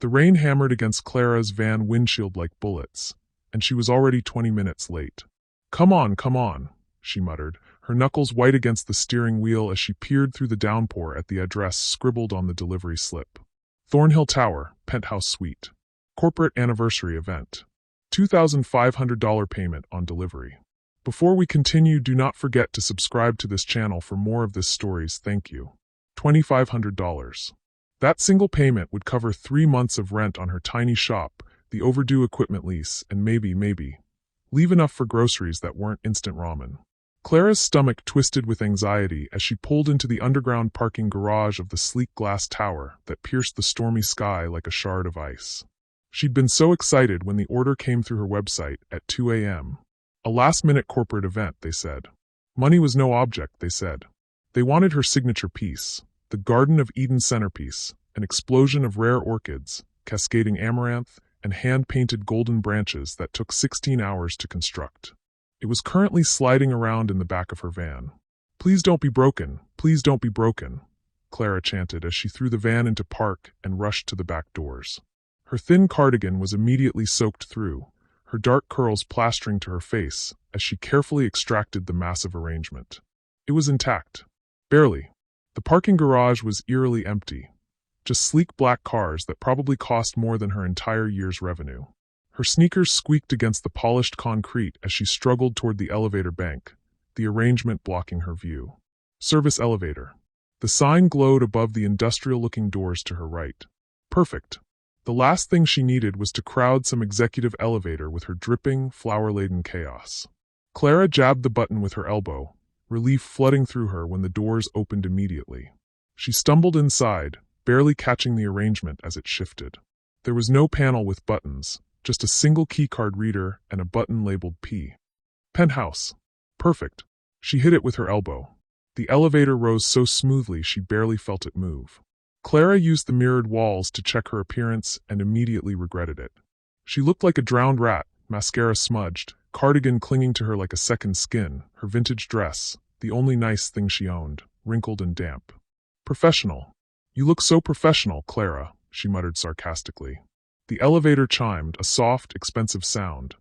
The rain hammered against Clara's van windshield like bullets, and she was already 20 minutes late. Come on, she muttered, her knuckles white against the steering wheel as she peered through the downpour at the address scribbled on the delivery slip. Thornhill Tower, Penthouse Suite. Corporate Anniversary Event. $2,500 payment on delivery. Before we continue, do not forget to subscribe to this channel for more of this stories. Thank you. $2,500. That single payment would cover 3 months of rent on her tiny shop, the overdue equipment lease, and maybe, leave enough for groceries that weren't instant ramen. Clara's stomach twisted with anxiety as she pulled into the underground parking garage of the sleek glass tower that pierced the stormy sky like a shard of ice. She'd been so excited when the order came through her website at 2 a.m. A last-minute corporate event, they said. Money was no object, they said. They wanted her signature piece, the Garden of Eden centerpiece, an explosion of rare orchids, cascading amaranth, and hand-painted golden branches that took 16 hours to construct. It was currently sliding around in the back of her van. Please don't be broken, Clara chanted as she threw the van into park and rushed to the back doors. Her thin cardigan was immediately soaked through, her dark curls plastering to her face as she carefully extracted the massive arrangement. It was intact. Barely. The parking garage was eerily empty. Just sleek black cars that probably cost more than her entire year's revenue. Her sneakers squeaked against the polished concrete as she struggled toward the elevator bank, the arrangement blocking her view. Service elevator. The sign glowed above the industrial-looking doors to her right. Perfect. The last thing she needed was to crowd some executive elevator with her dripping, flower-laden chaos. Clara jabbed the button with her elbow, relief flooding through her when the doors opened immediately. She stumbled inside, barely catching the arrangement as it shifted. There was no panel with buttons, just a single keycard reader and a button labeled P. Penthouse. Perfect. She hit it with her elbow. The elevator rose so smoothly she barely felt it move. Clara used the mirrored walls to check her appearance and immediately regretted it. She looked like a drowned rat, mascara smudged, cardigan clinging to her like a second skin, her vintage dress, the only nice thing she owned, wrinkled and damp. Professional. You look so professional, Clara, she muttered sarcastically. The elevator chimed, a soft, expensive sound,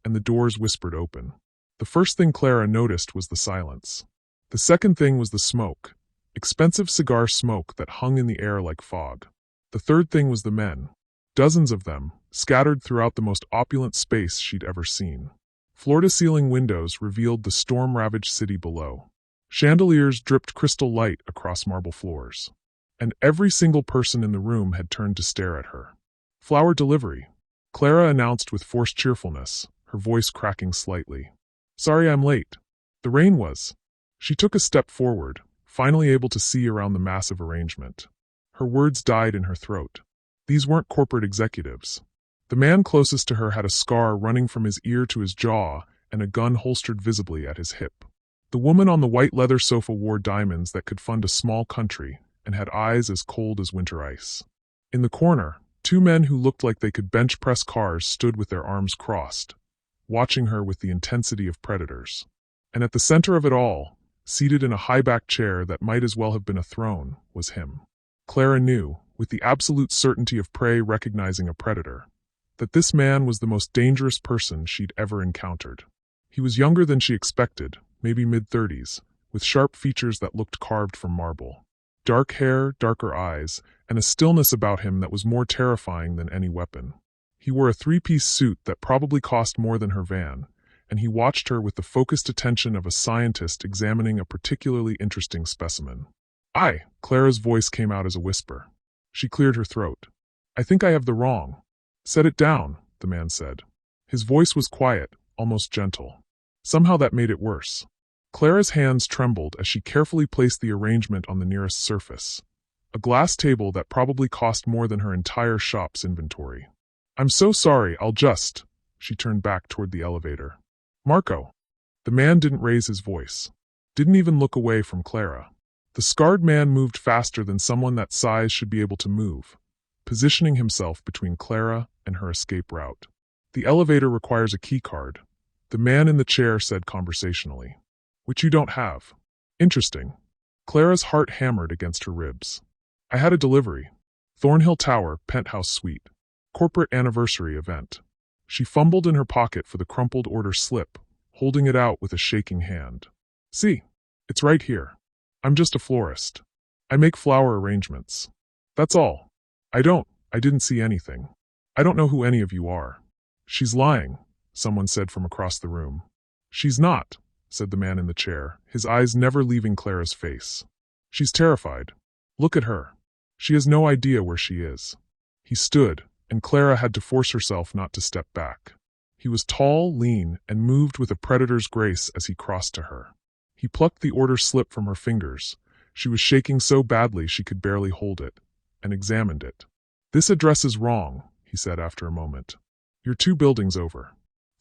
and the doors whispered open. The first thing Clara noticed was the silence. The second thing was the smoke, expensive cigar smoke that hung in the air like fog. The third thing was the men. Dozens of them, scattered throughout the most opulent space she'd ever seen. Floor-to-ceiling windows revealed the storm-ravaged city below. Chandeliers dripped crystal light across marble floors. And every single person in the room had turned to stare at her. Flower delivery, Clara announced with forced cheerfulness, her voice cracking slightly. Sorry I'm late. The rain was. She took a step forward, finally able to see around the massive arrangement. Her words died in her throat. These weren't corporate executives. The man closest to her had a scar running from his ear to his jaw and a gun holstered visibly at his hip. The woman on the white leather sofa wore diamonds that could fund a small country and had eyes as cold as winter ice. In the corner, 2 men who looked like they could bench press cars stood with their arms crossed, watching her with the intensity of predators. And at the center of it all, seated in a high-backed chair that might as well have been a throne, was him. Clara knew, with the absolute certainty of prey recognizing a predator, that this man was the most dangerous person she'd ever encountered. He was younger than she expected, maybe mid-30s, with sharp features that looked carved from marble. Dark hair, darker eyes, and a stillness about him that was more terrifying than any weapon. He wore a 3-piece suit that probably cost more than her van, and he watched her with the focused attention of a scientist examining a particularly interesting specimen. Clara's voice came out as a whisper. She cleared her throat. I think I have the wrong. Set it down, the man said. His voice was quiet, almost gentle. Somehow that made it worse. Clara's hands trembled as she carefully placed the arrangement on the nearest surface, a glass table that probably cost more than her entire shop's inventory. I'm so sorry, She turned back toward the elevator. Marco. The man didn't raise his voice. Didn't even look away from Clara. The scarred man moved faster than someone that size should be able to move, positioning himself between Clara and her escape route. The elevator requires a key card, the man in the chair said conversationally. Which you don't have. Interesting. Clara's heart hammered against her ribs. I had a delivery. Thornhill Tower, penthouse suite. Corporate anniversary event. She fumbled in her pocket for the crumpled order slip, holding it out with a shaking hand. See, it's right here. I'm just a florist. I make flower arrangements. That's all. I didn't see anything. I don't know who any of you are. She's lying, someone said from across the room. She's not, said the man in the chair, his eyes never leaving Clara's face. She's terrified. Look at her. She has no idea where she is. He stood, and Clara had to force herself not to step back. He was tall, lean, and moved with a predator's grace as he crossed to her. He plucked the order slip from her fingers. She was shaking so badly she could barely hold it, and examined it. This address is wrong, he said after a moment. You're 2 buildings over.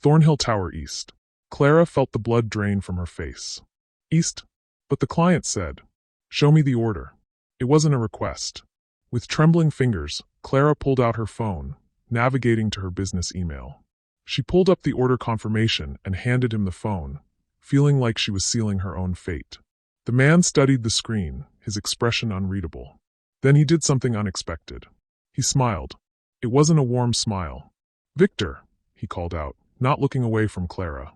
Thornhill Tower East. Clara felt the blood drain from her face. East? But the client said, show me the order. It wasn't a request. With trembling fingers, Clara pulled out her phone, navigating to her business email. She pulled up the order confirmation and handed him the phone, feeling like she was sealing her own fate. The man studied the screen, his expression unreadable. Then he did something unexpected. He smiled. It wasn't a warm smile. Victor, he called out, not looking away from Clara.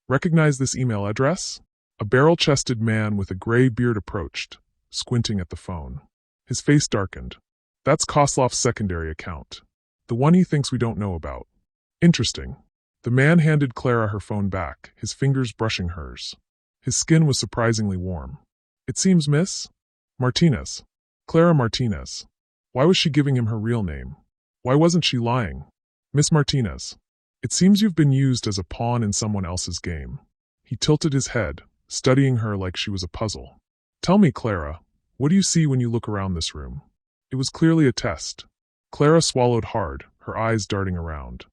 Recognize this email address? A barrel-chested man with a gray beard approached, squinting at the phone. His face darkened. That's Koslov's secondary account. The one he thinks we don't know about. Interesting. The man handed Clara her phone back, his fingers brushing hers. His skin was surprisingly warm. It seems Miss Martinez. Clara Martinez. Why was she giving him her real name? Why wasn't she lying? Miss Martinez. It seems you've been used as a pawn in someone else's game. He tilted his head, studying her like she was a puzzle. Tell me, Clara, what do you see when you look around this room? It was clearly a test. Clara swallowed hard, her eyes darting around.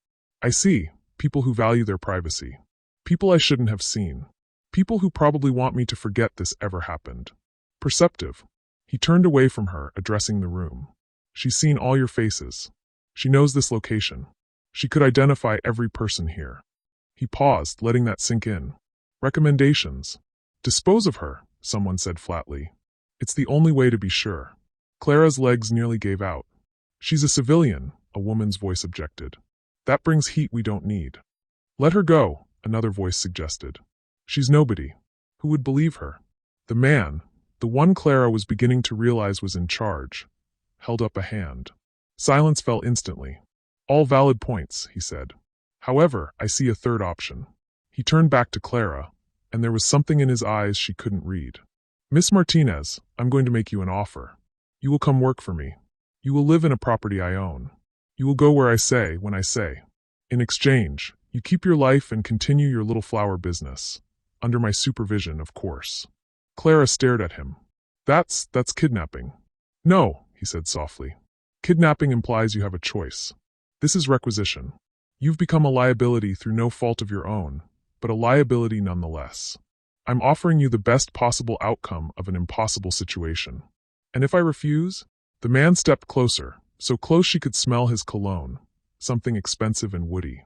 I see people who value their privacy. People I shouldn't have seen. People who probably want me to forget this ever happened. Perceptive. He turned away from her, addressing the room. She's seen all your faces. She knows this location. She could identify every person here. He paused, letting that sink in. Recommendations. Dispose of her, someone said flatly. It's the only way to be sure. Clara's legs nearly gave out. She's a civilian, a woman's voice objected. That brings heat we don't need. Let her go, another voice suggested. She's nobody. Who would believe her? The man, the one Clara was beginning to realize was in charge, held up a hand. Silence fell instantly. All valid points, he said. However, I see a third option. He turned back to Clara, and there was something in his eyes she couldn't read. Miss Martinez, I'm going to make you an offer. You will come work for me. You will live in a property I own. You will go where I say, when I say. In exchange, you keep your life and continue your little flower business. Under my supervision, of course. Clara stared at him. That's kidnapping. No, he said softly. Kidnapping implies you have a choice. This is requisition. You've become a liability through no fault of your own, but a liability nonetheless. I'm offering you the best possible outcome of an impossible situation. And if I refuse? The man stepped closer, so close she could smell his cologne, something expensive and woody.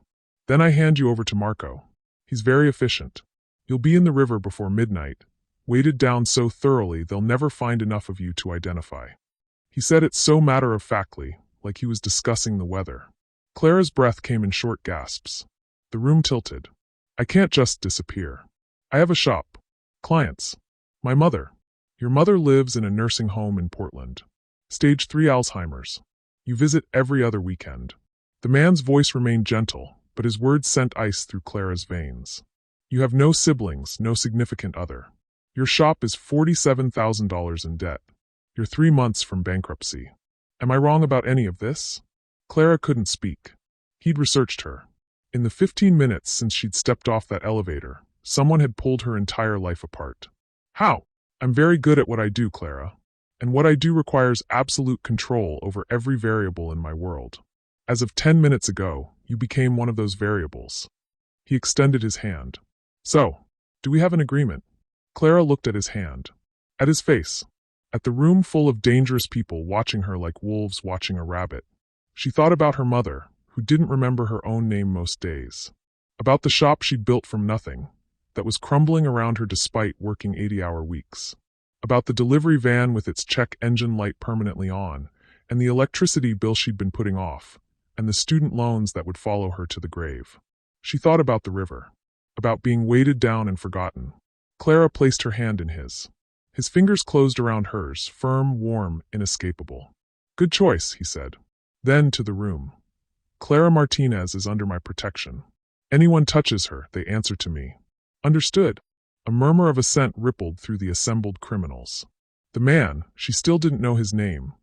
Then I hand you over to Marco. He's very efficient. You'll be in the river before midnight, weighted down so thoroughly they'll never find enough of you to identify. He said it so matter-of-factly, like he was discussing the weather. Clara's breath came in short gasps. The room tilted. I can't just disappear. I have a shop. Clients. My mother. Your mother lives in a nursing home in Portland. Stage 3 Alzheimer's. You visit every other weekend. The man's voice remained gentle, but his words sent ice through Clara's veins. You have no siblings, no significant other. Your shop is $47,000 in debt. You're 3 months from bankruptcy. Am I wrong about any of this? Clara couldn't speak. He'd researched her. In the 15 minutes since she'd stepped off that elevator, someone had pulled her entire life apart. How? I'm very good at what I do, Clara. And what I do requires absolute control over every variable in my world. As of 10 minutes ago, you became one of those variables. He extended his hand. So, do we have an agreement? Clara looked at his hand. At his face. At the room full of dangerous people watching her like wolves watching a rabbit. She thought about her mother, who didn't remember her own name most days. About the shop she'd built from nothing, that was crumbling around her despite working 80-hour weeks. About the delivery van with its check engine light permanently on, and the electricity bill she'd been putting off, and the student loans that would follow her to the grave. She thought about the river, about being weighted down and forgotten. Clara placed her hand in his. His fingers closed around hers, firm, warm, inescapable. "Good choice," he said. Then to the room. "Clara Martinez is under my protection. Anyone touches her, they answer to me." "Understood." A murmur of assent rippled through the assembled criminals. The man, she still didn't know his name,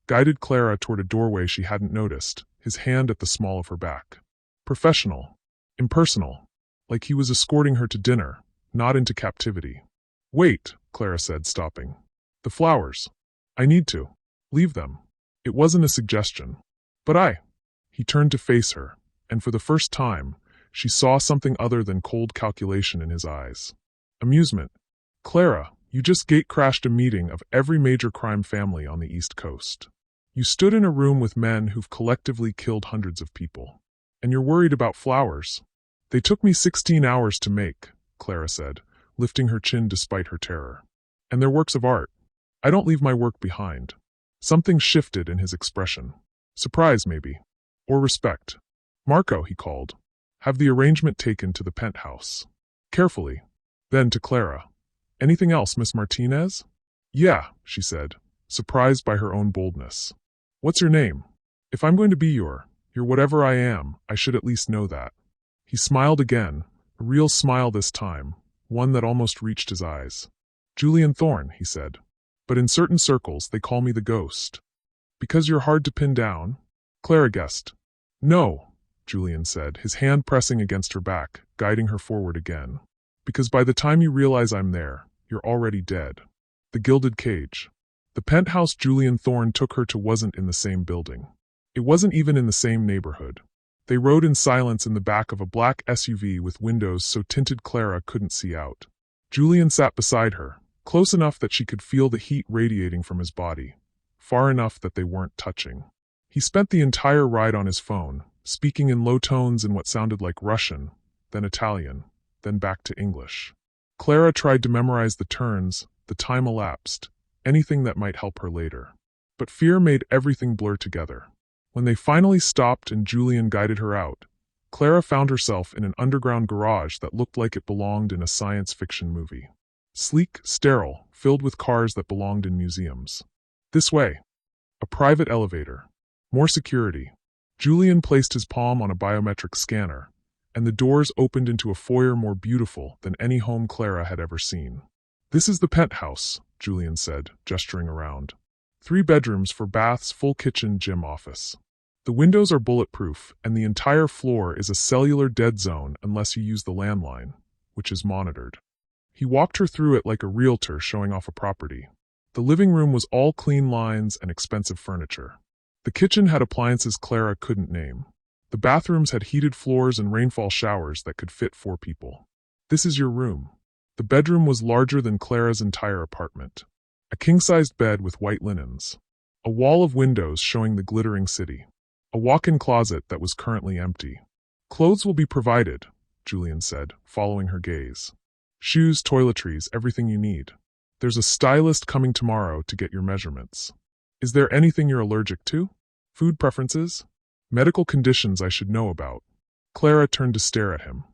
guided Clara toward a doorway she hadn't noticed, his hand at the small of her back. Professional. Impersonal. Like he was escorting her to dinner, not into captivity. "Wait," Clara said, stopping. "The flowers. I need to. Leave them." It wasn't a suggestion. "But He turned to face her, and for the first time, she saw something other than cold calculation in his eyes. Amusement. "Clara, you just gate-crashed a meeting of every major crime family on the East Coast. You stood in a room with men who've collectively killed hundreds of people. And you're worried about flowers." "They took me 16 hours to make," Clara said, lifting her chin despite her terror. "And they're works of art. I don't leave my work behind." Something shifted in his expression. Surprise, maybe. Or respect. "Marco," he called. "Have the arrangement taken to the penthouse." Carefully. Then to Clara. "Anything else, Miss Martinez?" "Yeah," she said, surprised by her own boldness. "What's your name? If I'm going to be your whatever I am, I should at least know that." He smiled again, a real smile this time, one that almost reached his eyes. "Julian Thorne," he said. "But in certain circles they call me the Ghost." "Because you're hard to pin down?" Clara guessed. "No," Julian said, his hand pressing against her back, guiding her forward again. "Because by the time you realize I'm there, you're already dead." The gilded cage. The penthouse Julian Thorne took her to wasn't in the same building. It wasn't even in the same neighborhood. They rode in silence in the back of a black SUV with windows so tinted Clara couldn't see out. Julian sat beside her, close enough that she could feel the heat radiating from his body, far enough that they weren't touching. He spent the entire ride on his phone, speaking in low tones in what sounded like Russian, then Italian, then back to English. Clara tried to memorize the turns, the time elapsed, anything that might help her later. But fear made everything blur together. When they finally stopped and Julian guided her out, Clara found herself in an underground garage that looked like it belonged in a science fiction movie. Sleek, sterile, filled with cars that belonged in museums. "This way." A private elevator. More security. Julian placed his palm on a biometric scanner, and the doors opened into a foyer more beautiful than any home Clara had ever seen. "This is the penthouse," Julian said, gesturing around. 3 bedrooms, 4 baths, full kitchen, gym, office. The windows are bulletproof, and the entire floor is a cellular dead zone unless you use the landline, which is monitored. He walked her through it like a realtor showing off a property. The living room was all clean lines and expensive furniture. The kitchen had appliances Clara couldn't name. The bathrooms had heated floors and rainfall showers that could fit 4 people. "This is your room." The bedroom was larger than Clara's entire apartment. A king-sized bed with white linens. A wall of windows showing the glittering city. A walk-in closet that was currently empty. "Clothes will be provided," Julian said, following her gaze. "Shoes, toiletries, everything you need. There's a stylist coming tomorrow to get your measurements. Is there anything you're allergic to? Food preferences? Medical conditions I should know about?" Clara turned to stare at him.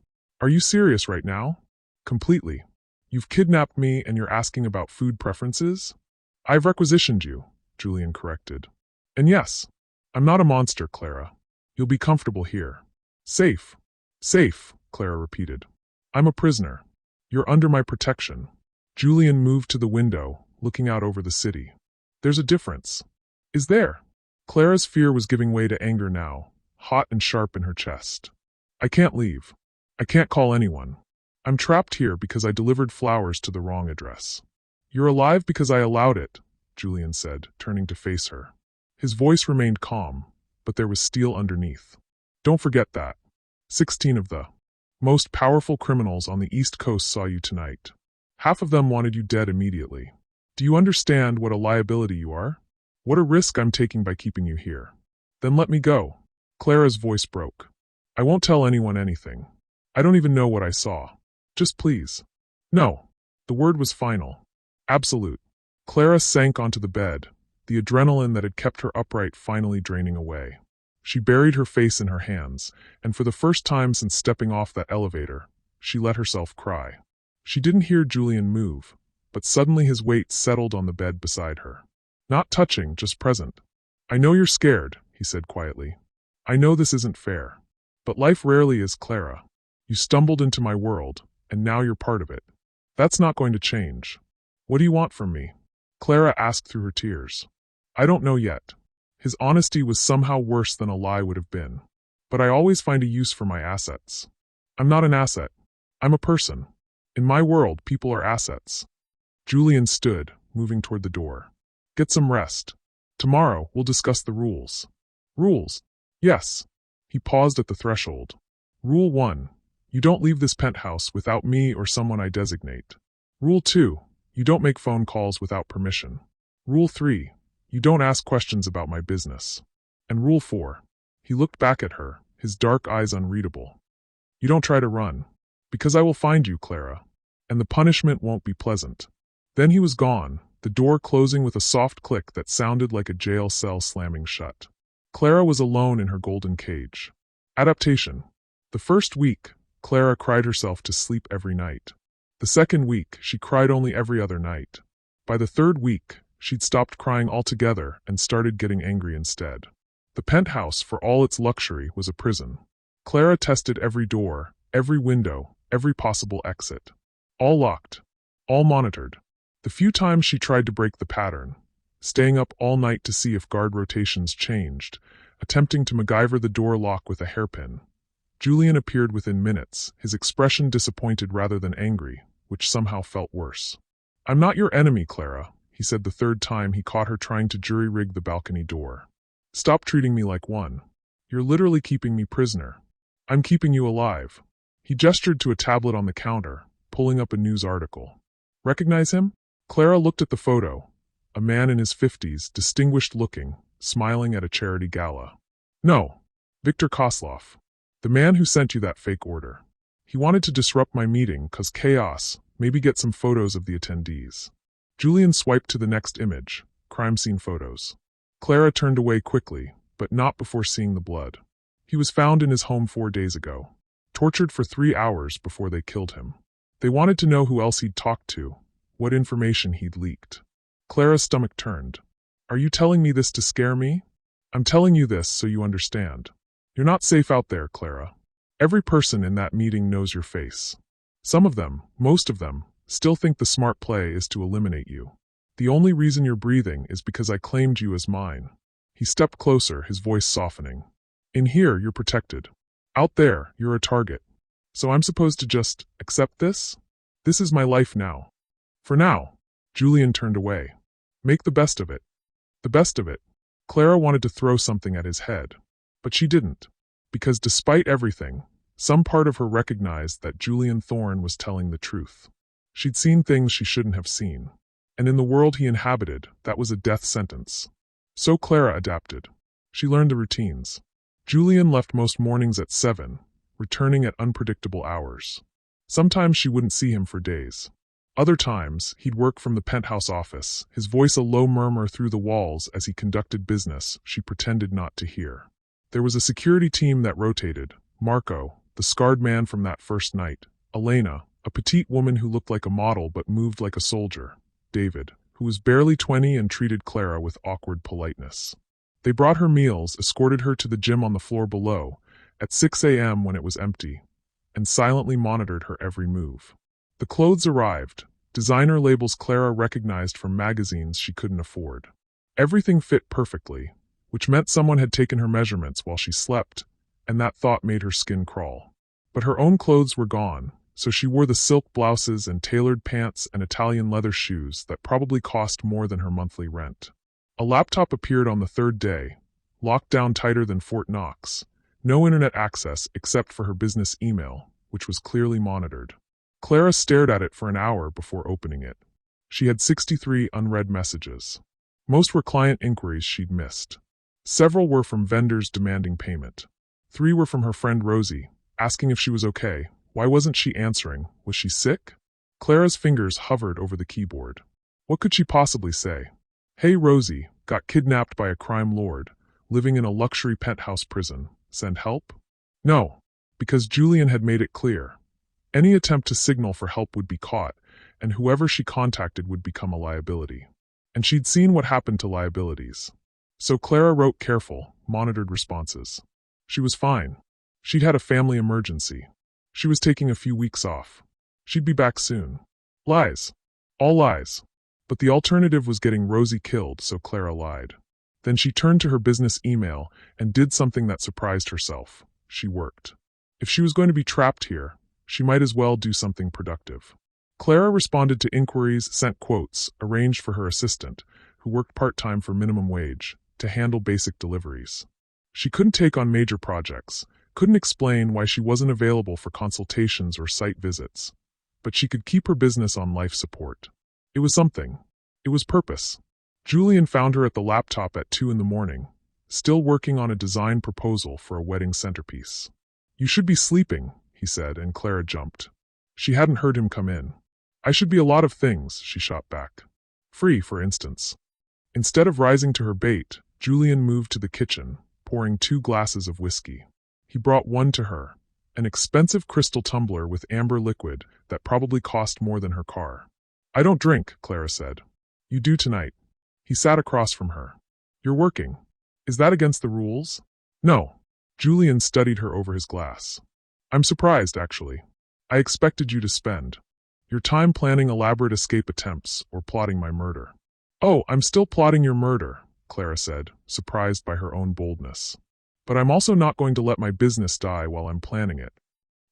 "Are you serious right now?" "Completely. You've kidnapped me and you're asking about food preferences?" "I've requisitioned you," Julian corrected. "And yes, I'm not a monster, Clara. You'll be comfortable here." "Safe. Safe," Clara repeated. "I'm a prisoner. You're under my protection." Julian moved to the window, looking out over the city. "There's a difference." "Is there?" Clara's fear was giving way to anger now, hot and sharp in her chest. "I can't leave. I can't call anyone. I'm trapped here because I delivered flowers to the wrong address." "You're alive because I allowed it," Julian said, turning to face her. His voice remained calm, but there was steel underneath. "Don't forget that. 16 of the most powerful criminals on the East Coast saw you tonight. Half of them wanted you dead immediately. Do you understand what a liability you are? What a risk I'm taking by keeping you here? Then let me go." Clara's voice broke. "I won't tell anyone anything. I don't even know what I saw. Just please." "No." The word was final. Absolute. Clara sank onto the bed, the adrenaline that had kept her upright finally draining away. She buried her face in her hands, and for the first time since stepping off that elevator, she let herself cry. She didn't hear Julian move, but suddenly his weight settled on the bed beside her. Not touching, just present. "I know you're scared," he said quietly. "I know this isn't fair. But life rarely is, Clara. You stumbled into my world, and now you're part of it. That's not going to change. What do you want from me?" Clara asked through her tears. "I don't know yet." His honesty was somehow worse than a lie would have been. "But I always find a use for my assets." "I'm not an asset. I'm a person. In my world, people are assets." Julian stood, moving toward the door. "Get some rest. Tomorrow, we'll discuss the rules." "Rules?" "Yes." He paused at the threshold. "Rule 1. You don't leave this penthouse without me or someone I designate. Rule 2. You don't make phone calls without permission. Rule 3. You don't ask questions about my business. And Rule 4. He looked back at her, his dark eyes unreadable. You don't try to run. Because I will find you, Clara. And the punishment won't be pleasant." Then he was gone, the door closing with a soft click that sounded like a jail cell slamming shut. Clara was alone in her golden cage. Adaptation. The first week, Clara cried herself to sleep every night. The second week, she cried only every other night. By the third week, she'd stopped crying altogether and started getting angry instead. The penthouse, for all its luxury, was a prison. Clara tested every door, every window, every possible exit. All locked. All monitored. The few times she tried to break the pattern, staying up all night to see if guard rotations changed, attempting to MacGyver the door lock with a hairpin. Julian appeared within minutes, his expression disappointed rather than angry, which somehow felt worse. "I'm not your enemy, Clara," he said the third time he caught her trying to jury-rig the balcony door. "Stop treating me like one. You're literally keeping me prisoner. I'm keeping you alive." He gestured to a tablet on the counter, pulling up a news article. "Recognize him?" Clara looked at the photo. A man in his 50s, distinguished-looking, smiling at a charity gala. "No. Viktor Koslov. The man who sent you that fake order. He wanted to disrupt my meeting cause chaos, maybe get some photos of the attendees." Julian swiped to the next image, crime scene photos. Clara turned away quickly, but not before seeing the blood. He was found in his home 4 days ago. Tortured for 3 hours before they killed him. They wanted to know who else he'd talked to, what information he'd leaked. Clara's stomach turned. "Are you telling me this to scare me?" "I'm telling you this so you understand. You're not safe out there, Clara. Every person in that meeting knows your face. Some of them, most of them, still think the smart play is to eliminate you. The only reason you're breathing is because I claimed you as mine." He stepped closer, his voice softening. "In here, you're protected. Out there, you're a target. So I'm supposed to just accept this? This is my life now. For now." Julian turned away. "Make the best of it." The best of it. Clara wanted to throw something at his head. But she didn't. Because despite everything, some part of her recognized that Julian Thorne was telling the truth. She'd seen things she shouldn't have seen. And in the world he inhabited, that was a death sentence. So Clara adapted. She learned the routines. Julian left most mornings at 7, returning at unpredictable hours. Sometimes she wouldn't see him for days. Other times, he'd work from the penthouse office, his voice a low murmur through the walls as he conducted business she pretended not to hear. There was a security team that rotated: Marco, the scarred man from that first night; Elena, a petite woman who looked like a model but moved like a soldier; David, who was barely 20 and treated Clara with awkward politeness. They brought her meals, escorted her to the gym on the floor below, at 6 a.m. when it was empty, and silently monitored her every move. The clothes arrived, designer labels Clara recognized from magazines she couldn't afford. Everything fit perfectly, which meant someone had taken her measurements while she slept, and that thought made her skin crawl. But her own clothes were gone, so she wore the silk blouses and tailored pants and Italian leather shoes that probably cost more than her monthly rent. A laptop appeared on the third day, locked down tighter than Fort Knox. No internet access except for her business email, which was clearly monitored. Clara stared at it for an hour before opening it. She had 63 unread messages. Most were client inquiries she'd missed. Several were from vendors demanding payment. 3 were from her friend Rosie, asking if she was okay. Why wasn't she answering? Was she sick? Clara's fingers hovered over the keyboard. What could she possibly say? "Hey Rosie, Got kidnapped by a crime lord, living in a luxury penthouse prison. Send help? No, because Julian had made it clear. Any attempt to signal for help would be caught, and whoever she contacted would become a liability. And she'd seen what happened to liabilities. So Clara wrote careful, monitored responses. She was fine. She'd had a family emergency. She was taking a few weeks off. She'd be back soon. Lies. All lies. But the alternative was getting Rosie killed, so Clara lied. Then she turned to her business email and did something that surprised herself. She worked. If she was going to be trapped here, she might as well do something productive. Clara responded to inquiries, sent quotes, arranged for her assistant, who worked part-time for minimum wage, to handle basic deliveries. She couldn't take on major projects, couldn't explain why she wasn't available for consultations or site visits, but she could keep her business on life support. It was something. It was purpose. Julian found her at the laptop at 2 in the morning, still working on a design proposal for a wedding centerpiece. "You should be sleeping," he said, and Clara jumped. She hadn't heard him come in. "I should be a lot of things," she shot back. "Free, for instance." Instead of rising to her bait, Julian moved to the kitchen, pouring 2 glasses of whiskey. He brought one to her, an expensive crystal tumbler with amber liquid that probably cost more than her car. "I don't drink," Clara said. "You do tonight." He sat across from her. "You're working. Is that against the rules?" "No." Julian studied her over his glass. "I'm surprised, actually. I expected you to spend your time planning elaborate escape attempts or plotting my murder." "Oh, I'm still plotting your murder," Clara said, surprised by her own boldness. "But I'm also not going to let my business die while I'm planning it."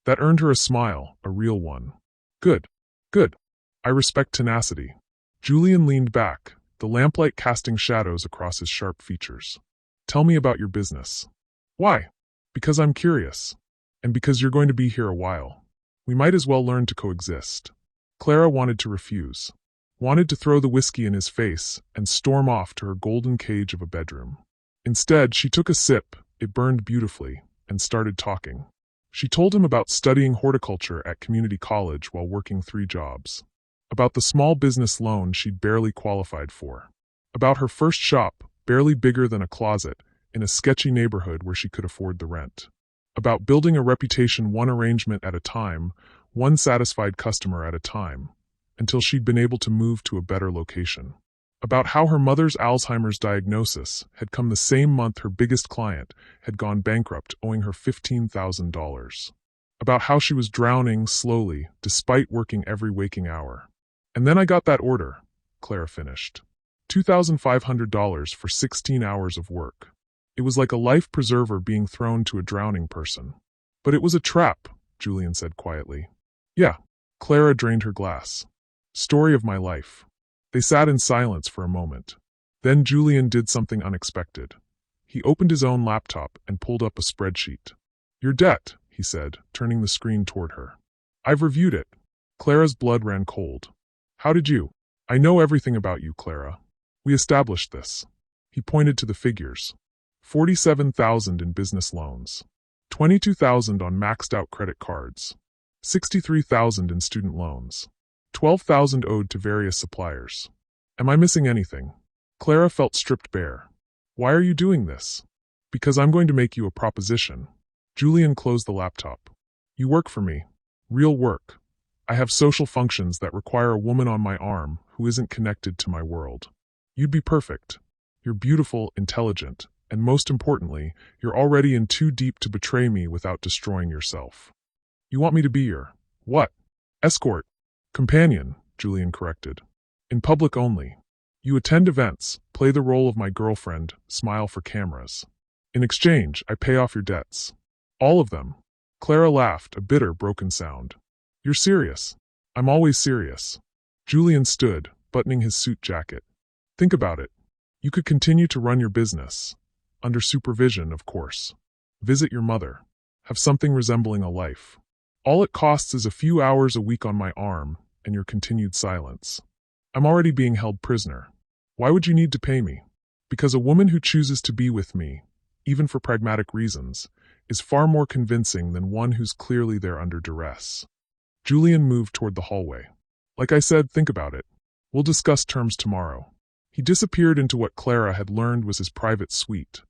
That earned her a smile, a real one. "Good. Good. I respect tenacity." Julian leaned back, the lamplight casting shadows across his sharp features. "Tell me about your business." "Why?" "Because I'm curious. And because you're going to be here a while. We might as well learn to coexist." Clara wanted to refuse. Wanted to throw the whiskey in his face and storm off to her golden cage of a bedroom. Instead, she took a sip, it burned beautifully, and started talking. She told him about studying horticulture at community college while working 3 jobs. About the small business loan she'd barely qualified for. About her first shop, barely bigger than a closet, in a sketchy neighborhood where she could afford the rent. About building a reputation one arrangement at a time, one satisfied customer at a time, until she'd been able to move to a better location. About how her mother's Alzheimer's diagnosis had come the same month her biggest client had gone bankrupt, owing her $15,000. About how she was drowning slowly, despite working every waking hour. "And then I got that order," Clara finished. $2,500 for 16 hours of work. It was like a life preserver being thrown to a drowning person. "But it was a trap," Julian said quietly. "Yeah." Clara drained her glass. "Story of my life." They sat in silence for a moment. Then Julian did something unexpected. He opened his own laptop and pulled up a spreadsheet. "Your debt," he said, turning the screen toward her. "I've reviewed it." Clara's blood ran cold. "How did you?" "I know everything about you, Clara. We established this." He pointed to the figures. 47,000 in business loans. 22,000 on maxed-out credit cards. 63,000 in student loans. 12,000 owed to various suppliers. Am I missing anything? Clara felt stripped bare. "Why are you doing this?" "Because I'm going to make you a proposition." Julian closed the laptop. "You work for me. Real work. I have social functions that require a woman on my arm who isn't connected to my world. You'd be perfect. You're beautiful, intelligent, and most importantly, you're already in too deep to betray me without destroying yourself. You want me to be your, what? Escort. Companion, Julian corrected. In public only. You attend events, play the role of my girlfriend, smile for cameras. In exchange, I pay off your debts. All of them." Clara laughed, a bitter, broken sound. "You're serious." "I'm always serious." Julian stood, buttoning his suit jacket. "Think about it. You could continue to run your business. Under supervision, of course. Visit your mother. Have something resembling a life. All it costs is a few hours a week on my arm, and your continued silence. I'm already being held prisoner. Why would you need to pay me? Because a woman who chooses to be with me, even for pragmatic reasons, is far more convincing than one who's clearly there under duress." Julian moved toward the hallway. "Like I said, think about it. We'll discuss terms tomorrow." He disappeared into what Clara had learned was his private suite,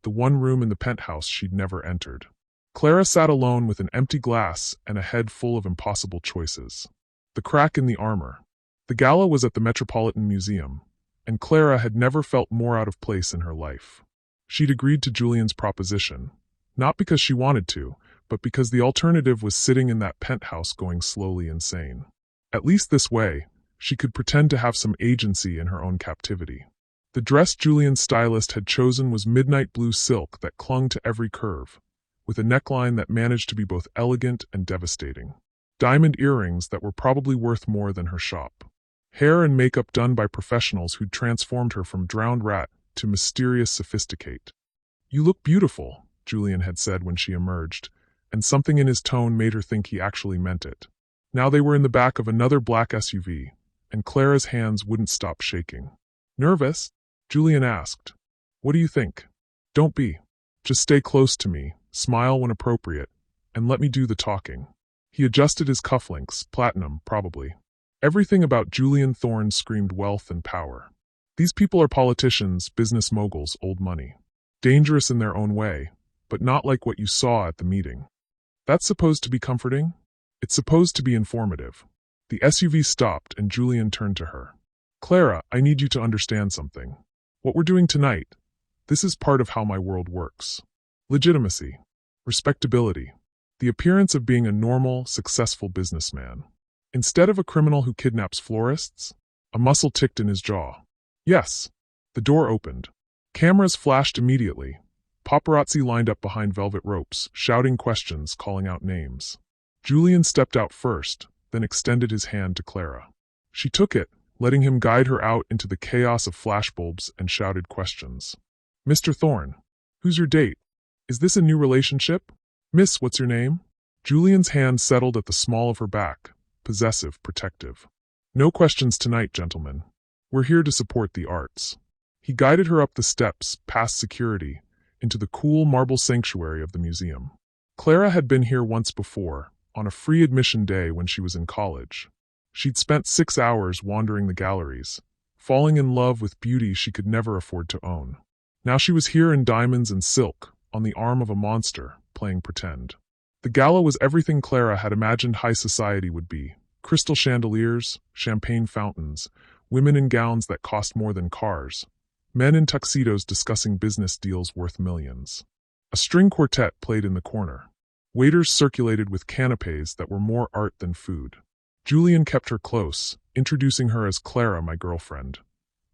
the one room in the penthouse she'd never entered. Clara sat alone with an empty glass and a head full of impossible choices. The crack in the armor. The gala was at the Metropolitan Museum, and Clara had never felt more out of place in her life. She'd agreed to Julian's proposition, not because she wanted to, but because the alternative was sitting in that penthouse going slowly insane. At least this way, she could pretend to have some agency in her own captivity. The dress Julian's stylist had chosen was midnight blue silk that clung to every curve, with a neckline that managed to be both elegant and devastating. Diamond earrings that were probably worth more than her shop. Hair and makeup done by professionals who'd transformed her from drowned rat to mysterious sophisticate. "You look beautiful," Julian had said when she emerged, and something in his tone made her think he actually meant it. Now they were in the back of another black SUV, and Clara's hands wouldn't stop shaking. "Nervous?" Julian asked. "What do you think?" "Don't be. Just stay close to me, smile when appropriate, and let me do the talking." He adjusted his cufflinks, platinum, probably. Everything about Julian Thorne screamed wealth and power. These people are politicians, business moguls, old money. Dangerous in their own way, but not like what you saw at the meeting. That's supposed to be comforting? It's supposed to be informative. The SUV stopped and Julian turned to her. "Clara, I need you to understand something. What we're doing tonight, this is part of how my world works. Legitimacy. Respectability. The appearance of being a normal, successful businessman. Instead of a criminal who kidnaps florists." A muscle ticked in his jaw. "Yes." The door opened. Cameras flashed immediately. Paparazzi lined up behind velvet ropes, shouting questions, calling out names. Julian stepped out first, then extended his hand to Clara. She took it, letting him guide her out into the chaos of flashbulbs and shouted questions. "Mr. Thorne, who's your date? Is this a new relationship? Miss, what's your name?" Julian's hand settled at the small of her back, possessive, protective. "No questions tonight, gentlemen. We're here to support the arts." He guided her up the steps, past security, into the cool marble sanctuary of the museum. Clara had been here once before, on a free admission day when she was in college. She'd spent 6 hours wandering the galleries, falling in love with beauty she could never afford to own. Now she was here in diamonds and silk, on the arm of a monster, playing pretend. The gala was everything Clara had imagined high society would be. Crystal chandeliers, champagne fountains, women in gowns that cost more than cars, men in tuxedos discussing business deals worth millions. A string quartet played in the corner. Waiters circulated with canapes that were more art than food. Julian kept her close, introducing her as Clara, my girlfriend,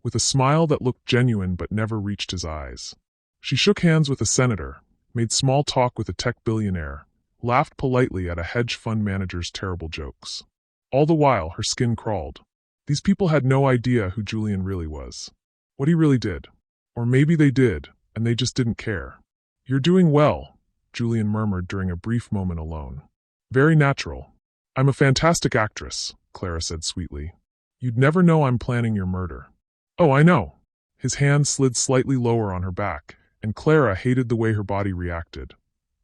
with a smile that looked genuine but never reached his eyes. She shook hands with a senator, made small talk with a tech billionaire, laughed politely at a hedge fund manager's terrible jokes. All the while, her skin crawled. These people had no idea who Julian really was. What he really did. Or maybe they did, and they just didn't care. "You're doing well," Julian murmured during a brief moment alone. "Very natural." "I'm a fantastic actress," Clara said sweetly. "You'd never know I'm planning your murder." "Oh, I know." His hand slid slightly lower on her back, and Clara hated the way her body reacted.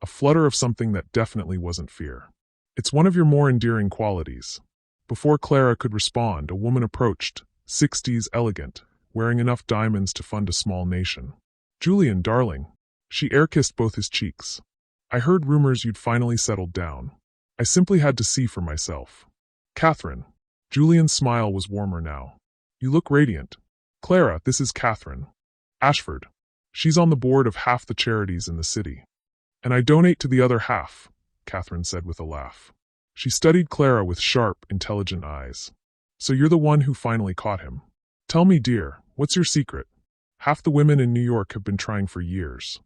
A flutter of something that definitely wasn't fear. "It's one of your more endearing qualities." Before Clara could respond, a woman approached, 60s, elegant, wearing enough diamonds to fund a small nation. "Julian, darling." She air-kissed both his cheeks. "I heard rumors you'd finally settled down. I simply had to see for myself." "Catherine." Julian's smile was warmer now. "You look radiant." "Clara, this is Catherine Ashford. She's on the board of half the charities in the city." "And I donate to the other half," Catherine said with a laugh. She studied Clara with sharp, intelligent eyes. "So you're the one who finally caught him. Tell me, dear, what's your secret? Half the women in New York have been trying for years."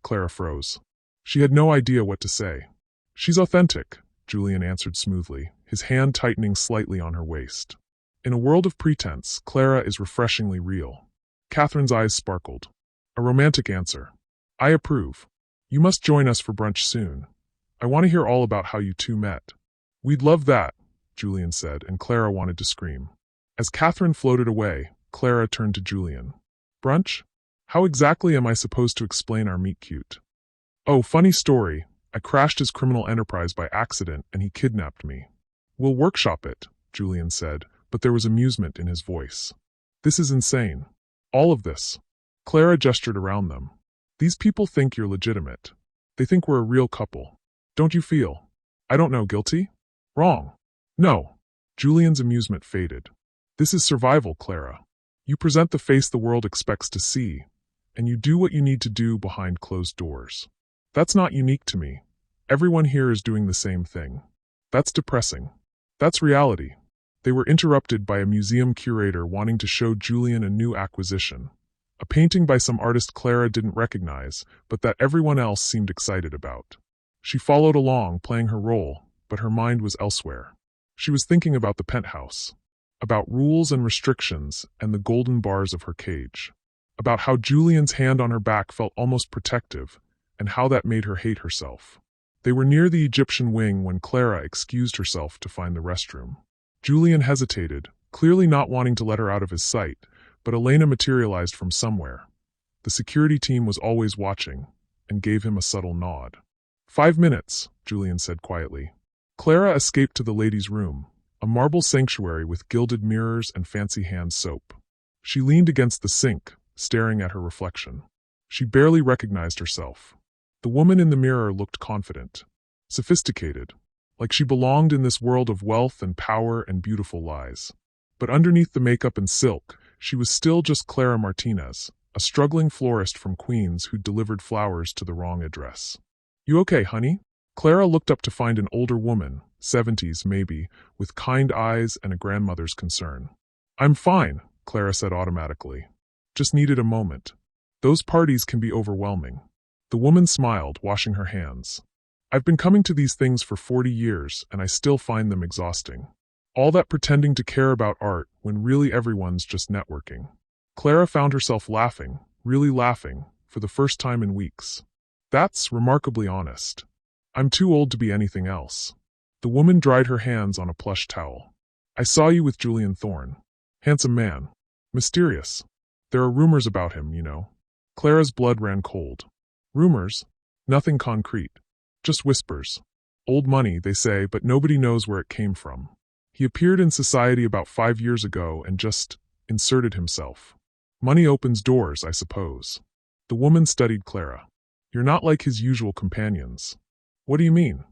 Clara froze. She had no idea what to say. "She's authentic," Julian answered smoothly, his hand tightening slightly on her waist. "In a world of pretense, Clara is refreshingly real." Catherine's eyes sparkled. "A romantic answer. I approve. You must join us for brunch soon. I want to hear all about how you two met." "We'd love that," Julian said, and Clara wanted to scream. As Catherine floated away, Clara turned to Julian. "Brunch? How exactly am I supposed to explain our meet-cute?" "Oh, funny story. I crashed his criminal enterprise by accident and he kidnapped me." "We'll workshop it," Julian said, but there was amusement in his voice. This is insane. All of this. Clara gestured around them. These people think you're legitimate. They think we're a real couple. Don't you feel, I don't know, guilty? Wrong. No. Julian's amusement faded. This is survival, Clara. You present the face the world expects to see, and you do what you need to do behind closed doors. That's not unique to me. Everyone here is doing the same thing. That's depressing. That's reality. They were interrupted by a museum curator wanting to show Julian a new acquisition. A painting by some artist Clara didn't recognize, but that everyone else seemed excited about. She followed along, playing her role, but her mind was elsewhere. She was thinking about the penthouse, about rules and restrictions and the golden bars of her cage, about how Julian's hand on her back felt almost protective, and how that made her hate herself. They were near the Egyptian wing when Clara excused herself to find the restroom. Julian hesitated, clearly not wanting to let her out of his sight, but Elena materialized from somewhere. The security team was always watching, and gave him a subtle nod. 5 minutes, Julian said quietly. Clara escaped to the ladies' room, a marble sanctuary with gilded mirrors and fancy hand soap. She leaned against the sink, staring at her reflection. She barely recognized herself. The woman in the mirror looked confident, sophisticated, like she belonged in this world of wealth and power and beautiful lies. But underneath the makeup and silk, she was still just Clara Martinez, a struggling florist from Queens who'd delivered flowers to the wrong address. You okay, honey? Clara looked up to find an older woman, 70s maybe, with kind eyes and a grandmother's concern. I'm fine, Clara said automatically. Just needed a moment. Those parties can be overwhelming. The woman smiled, washing her hands. I've been coming to these things for 40 years, and I still find them exhausting. All that pretending to care about art when really everyone's just networking. Clara found herself laughing, really laughing, for the first time in weeks. That's remarkably honest. I'm too old to be anything else. The woman dried her hands on a plush towel. I saw you with Julian Thorne. Handsome man. Mysterious. There are rumors about him, you know. Clara's blood ran cold. Rumors? Nothing concrete. Just whispers. Old money, they say, but nobody knows where it came from. He appeared in society about 5 years ago and just inserted himself. Money opens doors, I suppose. The woman studied Clara. You're not like his usual companions. What do you mean?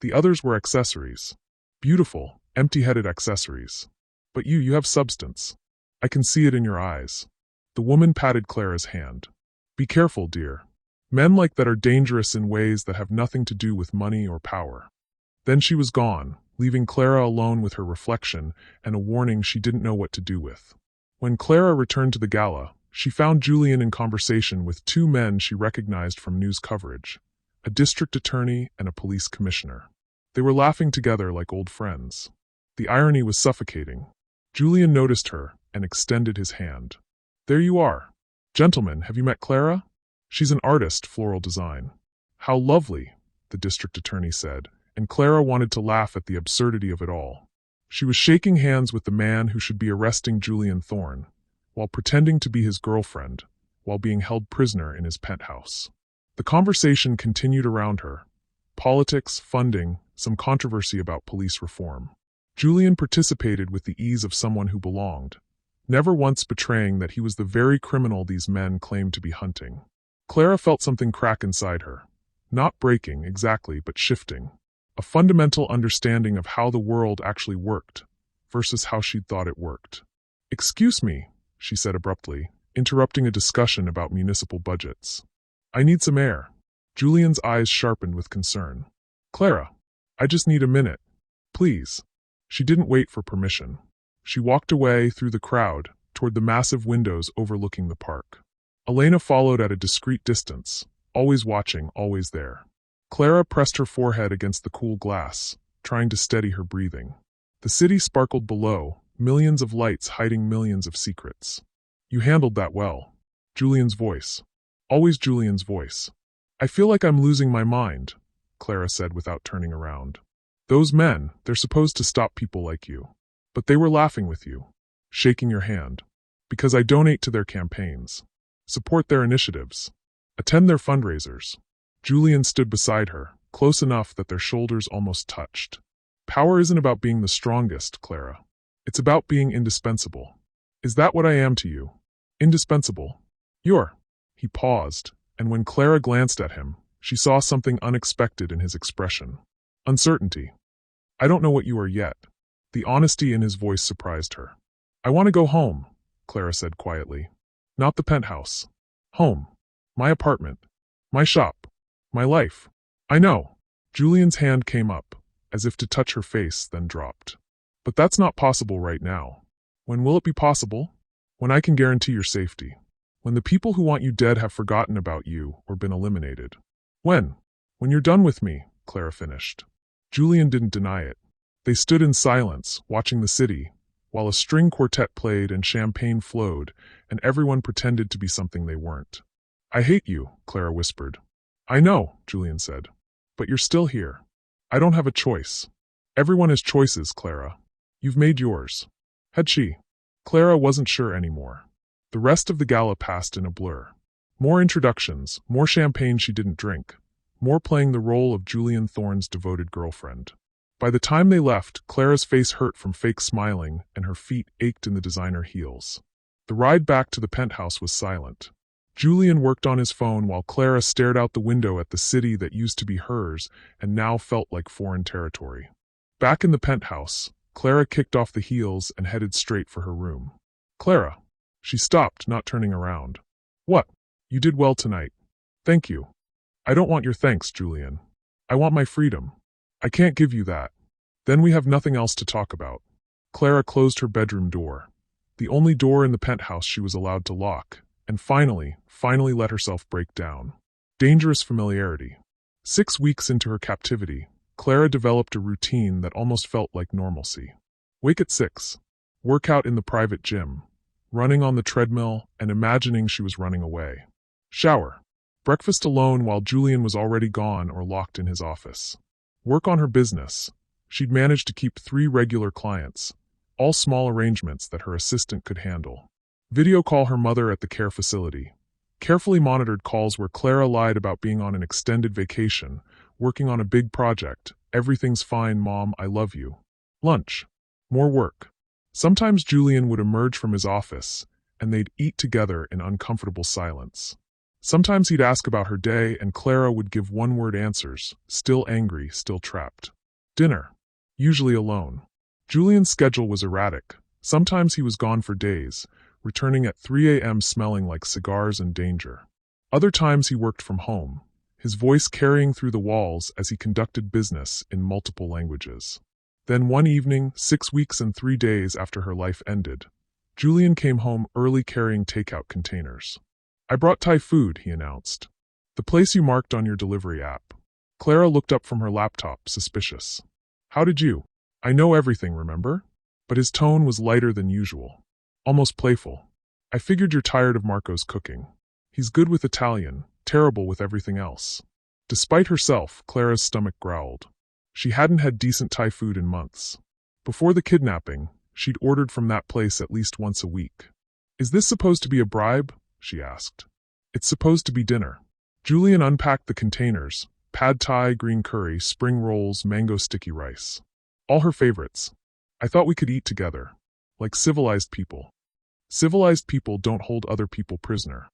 The others were accessories. Beautiful, empty-headed accessories. But you have substance. I can see it in your eyes. The woman patted Clara's hand. Be careful, dear. Men like that are dangerous in ways that have nothing to do with money or power. Then she was gone, leaving Clara alone with her reflection and a warning she didn't know what to do with. When Clara returned to the gala, she found Julian in conversation with 2 men she recognized from news coverage, a district attorney and a police commissioner. They were laughing together like old friends. The irony was suffocating. Julian noticed her and extended his hand. There you are. Gentlemen, have you met Clara? She's an artist, floral design. How lovely, the district attorney said, and Clara wanted to laugh at the absurdity of it all. She was shaking hands with the man who should be arresting Julian Thorne, while pretending to be his girlfriend, while being held prisoner in his penthouse. The conversation continued around her. Politics, funding, some controversy about police reform. Julian participated with the ease of someone who belonged, never once betraying that he was the very criminal these men claimed to be hunting. Clara felt something crack inside her. Not breaking, exactly, but shifting. A fundamental understanding of how the world actually worked, versus how she'd thought it worked. Excuse me, she said abruptly, interrupting a discussion about municipal budgets. I need some air. Julian's eyes sharpened with concern. Clara, I just need a minute. Please. She didn't wait for permission. She walked away through the crowd, toward the massive windows overlooking the park. Elena followed at a discreet distance, always watching, always there. Clara pressed her forehead against the cool glass, trying to steady her breathing. The city sparkled below, millions of lights hiding millions of secrets. You handled that well. Julian's voice. Always Julian's voice. I feel like I'm losing my mind, Clara said without turning around. Those men, they're supposed to stop people like you. But they were laughing with you, shaking your hand. Because I donate to their campaigns. Support their initiatives. Attend their fundraisers. Julian stood beside her, close enough that their shoulders almost touched. Power isn't about being the strongest, Clara. It's about being indispensable. Is that what I am to you? Indispensable. You're. He paused, and when Clara glanced at him, she saw something unexpected in his expression. Uncertainty. I don't know what you are yet. The honesty in his voice surprised her. I want to go home, Clara said quietly. Not the penthouse. Home. My apartment. My shop. My life. I know. Julian's hand came up, as if to touch her face, then dropped. But that's not possible right now. When will it be possible? When I can guarantee your safety. When the people who want you dead have forgotten about you or been eliminated. When? When you're done with me, Clara finished. Julian didn't deny it. They stood in silence, watching the city, while a string quartet played and champagne flowed, and everyone pretended to be something they weren't. I hate you, Clara whispered. I know, Julian said. But you're still here. I don't have a choice. Everyone has choices, Clara. You've made yours. Had she? Clara wasn't sure anymore. The rest of the gala passed in a blur. More introductions, more champagne she didn't drink, more playing the role of Julian Thorne's devoted girlfriend. By the time they left, Clara's face hurt from fake smiling and her feet ached in the designer heels. The ride back to the penthouse was silent. Julian worked on his phone while Clara stared out the window at the city that used to be hers and now felt like foreign territory. Back in the penthouse, Clara kicked off the heels and headed straight for her room. Clara. She stopped, not turning around. What? You did well tonight. Thank you. I don't want your thanks, Julian. I want my freedom. I can't give you that. Then we have nothing else to talk about. Clara closed her bedroom door, the only door in the penthouse she was allowed to lock, and finally let herself break down. Dangerous familiarity. 6 weeks into her captivity, Clara developed a routine that almost felt like normalcy. Wake at 6. Work out in the private gym. Running on the treadmill and imagining she was running away. Shower. Breakfast alone while Julian was already gone or locked in his office. Work on her business. She'd managed to keep 3 regular clients, all small arrangements that her assistant could handle. Video call her mother at the care facility. Carefully monitored calls where Clara lied about being on an extended vacation, working on a big project. Everything's fine, Mom, I love you. Lunch. More work. Sometimes Julian would emerge from his office, and they'd eat together in uncomfortable silence. Sometimes he'd ask about her day, and Clara would give one-word answers, still angry, still trapped. Dinner. Usually alone. Julian's schedule was erratic. Sometimes he was gone for days, returning at 3 a.m. smelling like cigars and danger. Other times he worked from home, his voice carrying through the walls as he conducted business in multiple languages. Then one evening, 6 weeks and 3 days after her life ended, Julian came home early carrying takeout containers. I brought Thai food, he announced. The place you marked on your delivery app. Clara looked up from her laptop, suspicious. How did you? I know everything, remember? But his tone was lighter than usual. Almost playful. I figured you're tired of Marco's cooking. He's good with Italian, terrible with everything else. Despite herself, Clara's stomach growled. She hadn't had decent Thai food in months. Before the kidnapping, she'd ordered from that place at least once a week. Is this supposed to be a bribe? She asked. It's supposed to be dinner. Julian unpacked the containers, pad thai, green curry, spring rolls, mango sticky rice. All her favorites. I thought we could eat together. Like civilized people. Civilized people don't hold other people prisoner.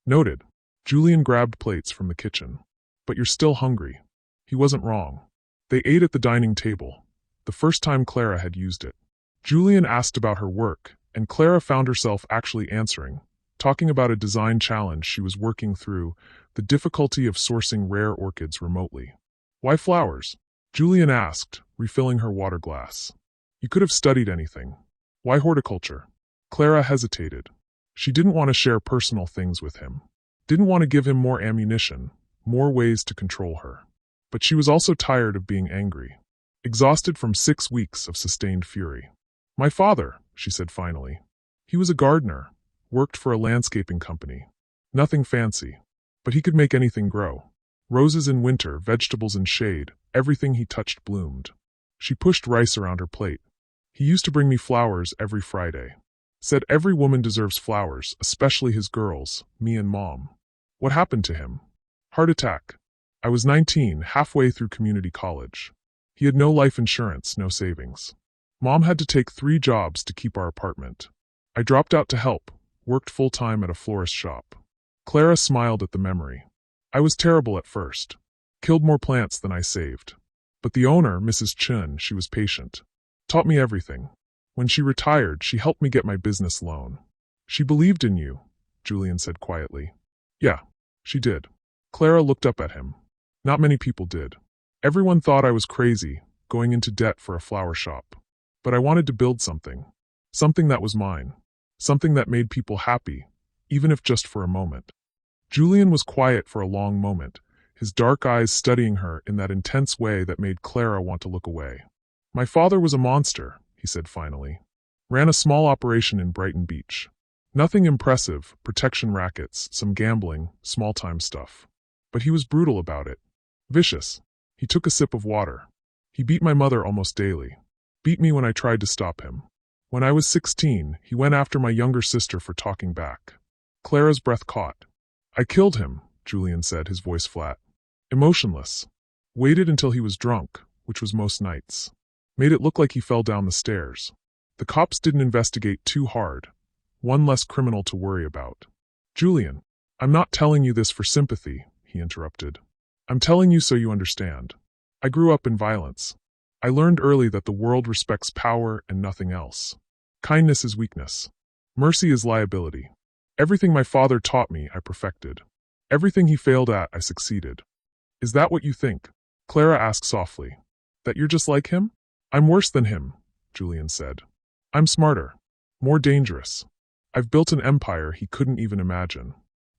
Noted. Julian grabbed plates from the kitchen. But you're still hungry. He wasn't wrong. They ate at the dining table, the first time Clara had used it. Julian asked about her work, and Clara found herself actually answering, talking about a design challenge she was working through, the difficulty of sourcing rare orchids remotely. Why flowers? Julian asked, refilling her water glass. You could have studied anything. Why horticulture? Clara hesitated. She didn't want to share personal things with him. Didn't want to give him more ammunition, more ways to control her. But she was also tired of being angry. Exhausted from 6 weeks of sustained fury. My father, she said finally. He was a gardener, worked for a landscaping company. Nothing fancy. But he could make anything grow. Roses in winter, vegetables in shade, everything he touched bloomed. She pushed rice around her plate. He used to bring me flowers every Friday. Said every woman deserves flowers, especially his girls, me and Mom. What happened to him? Heart attack. I was 19, halfway through community college. He had no life insurance, no savings. Mom had to take 3 jobs to keep our apartment. I dropped out to help, worked full-time at a florist shop. Clara smiled at the memory. I was terrible at first. Killed more plants than I saved. But the owner, Mrs. Chun, she was patient. Taught me everything. When she retired, she helped me get my business loan. She believed in you, Julian said quietly. Yeah, she did. Clara looked up at him. Not many people did. Everyone thought I was crazy, going into debt for a flower shop. But I wanted to build something. Something that was mine. Something that made people happy, even if just for a moment. Julian was quiet for a long moment, his dark eyes studying her in that intense way that made Clara want to look away. My father was a monster, he said finally. Ran a small operation in Brighton Beach. Nothing impressive, protection rackets, some gambling, small-time stuff. But he was brutal about it. Vicious. He took a sip of water. He beat my mother almost daily. Beat me when I tried to stop him. When I was 16, he went after my younger sister for talking back. Clara's breath caught. I killed him, Julian said, his voice flat. Emotionless. Waited until he was drunk, which was most nights. Made it look like he fell down the stairs. The cops didn't investigate too hard. One less criminal to worry about. Julian, I'm not telling you this for sympathy, he interrupted. I'm telling you so you understand. I grew up in violence. I learned early that the world respects power and nothing else. Kindness is weakness. Mercy is liability. Everything my father taught me, I perfected. Everything he failed at, I succeeded. Is that what you think? Clara asked softly. That you're just like him? I'm worse than him, Julian said. I'm smarter. More dangerous. I've built an empire he couldn't even imagine.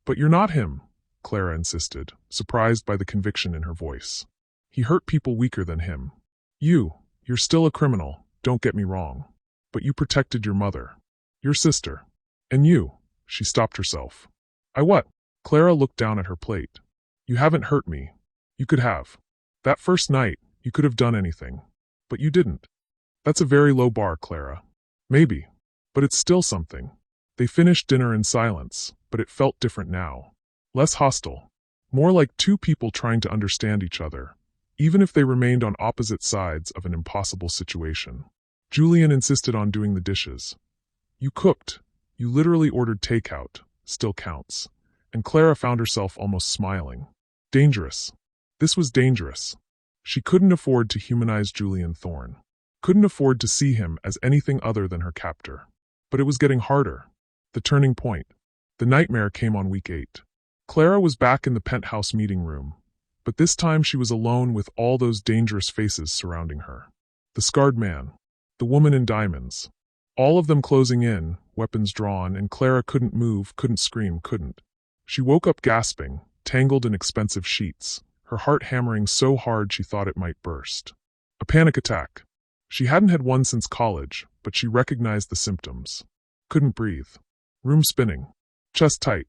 But you're not him, Clara insisted, surprised by the conviction in her voice. He hurt people weaker than him. You're still a criminal, don't get me wrong. But you protected your mother. Your sister. And you. She stopped herself. I what? Clara looked down at her plate. You haven't hurt me. You could have. That first night, you could have done anything. But you didn't. That's a very low bar, Clara. Maybe. But it's still something. They finished dinner in silence, but it felt different now. Less hostile. More like two people trying to understand each other, even if they remained on opposite sides of an impossible situation. Julian insisted on doing the dishes. You cooked. You literally ordered takeout. Still counts. And Clara found herself almost smiling. Dangerous. This was dangerous. She couldn't afford to humanize Julian Thorne. Couldn't afford to see him as anything other than her captor. But it was getting harder. The turning point. The nightmare came on week 8. Clara was back in the penthouse meeting room, but this time she was alone with all those dangerous faces surrounding her. The scarred man. The woman in diamonds. All of them closing in, weapons drawn, and Clara couldn't move, couldn't scream, couldn't. She woke up gasping, tangled in expensive sheets, her heart hammering so hard she thought it might burst. A panic attack. She hadn't had one since college, but she recognized the symptoms. Couldn't breathe. Room spinning. Chest tight.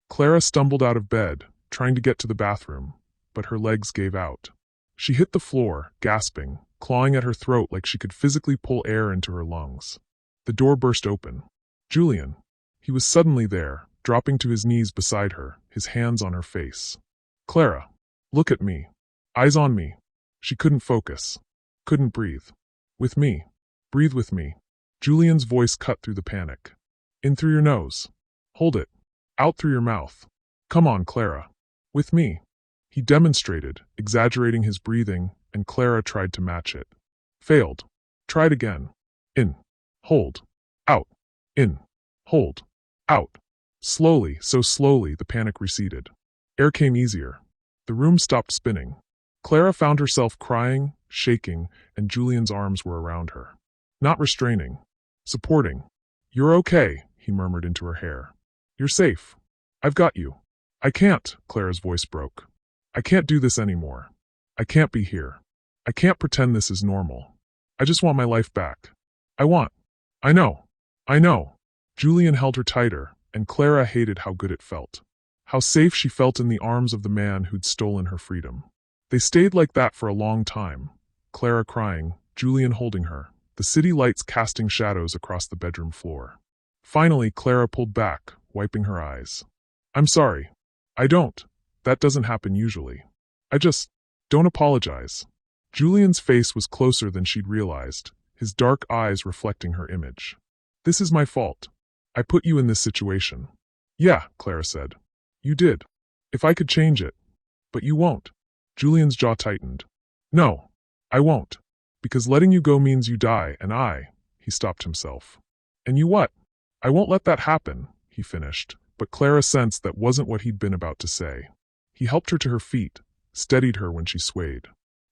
Clara stumbled out of bed, trying to get to the bathroom, but her legs gave out. She hit the floor, gasping, clawing at her throat like she could physically pull air into her lungs. The door burst open. Julian. He was suddenly there, dropping to his knees beside her, his hands on her face. Clara. Look at me. Eyes on me. She couldn't focus. Couldn't breathe. With me. Breathe with me. Julian's voice cut through the panic. In through your nose. Hold it. Out through your mouth. Come on, Clara. With me. He demonstrated, exaggerating his breathing, and Clara tried to match it. Failed. Tried again. In. Hold. Out. In. Hold. Out. Slowly, so slowly, the panic receded. Air came easier. The room stopped spinning. Clara found herself crying, shaking, and Julian's arms were around her. Not restraining. Supporting. You're okay, he murmured into her hair. You're safe. I've got you. I can't, Clara's voice broke. I can't do this anymore. I can't be here. I can't pretend this is normal. I just want my life back. I know. Julian held her tighter, and Clara hated how good it felt. How safe she felt in the arms of the man who'd stolen her freedom. They stayed like that for a long time. Clara crying, Julian holding her, the city lights casting shadows across the bedroom floor. Finally, Clara pulled back, wiping her eyes. I'm sorry. I don't. That doesn't happen usually. Don't apologize. Julian's face was closer than she'd realized, his dark eyes reflecting her image. This is my fault. I put you in this situation. Yeah, Clara said. You did. If I could change it. But you won't. Julian's jaw tightened. No, I won't. Because letting you go means you die, and he stopped himself. And you what? I won't let that happen, he finished, but Clara sensed that wasn't what he'd been about to say. He helped her to her feet, steadied her when she swayed.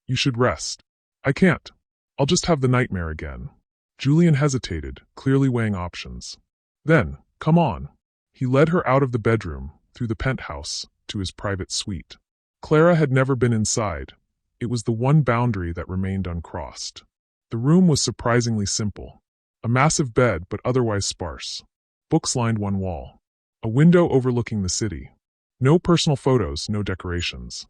You should rest. I can't. I'll just have the nightmare again. Julian hesitated, clearly weighing options. Then, come on. He led her out of the bedroom, through the penthouse, to his private suite. Clara had never been inside. It was the one boundary that remained uncrossed. The room was surprisingly simple. A massive bed, but otherwise sparse. Books lined one wall. A window overlooking the city. No personal photos, no decorations.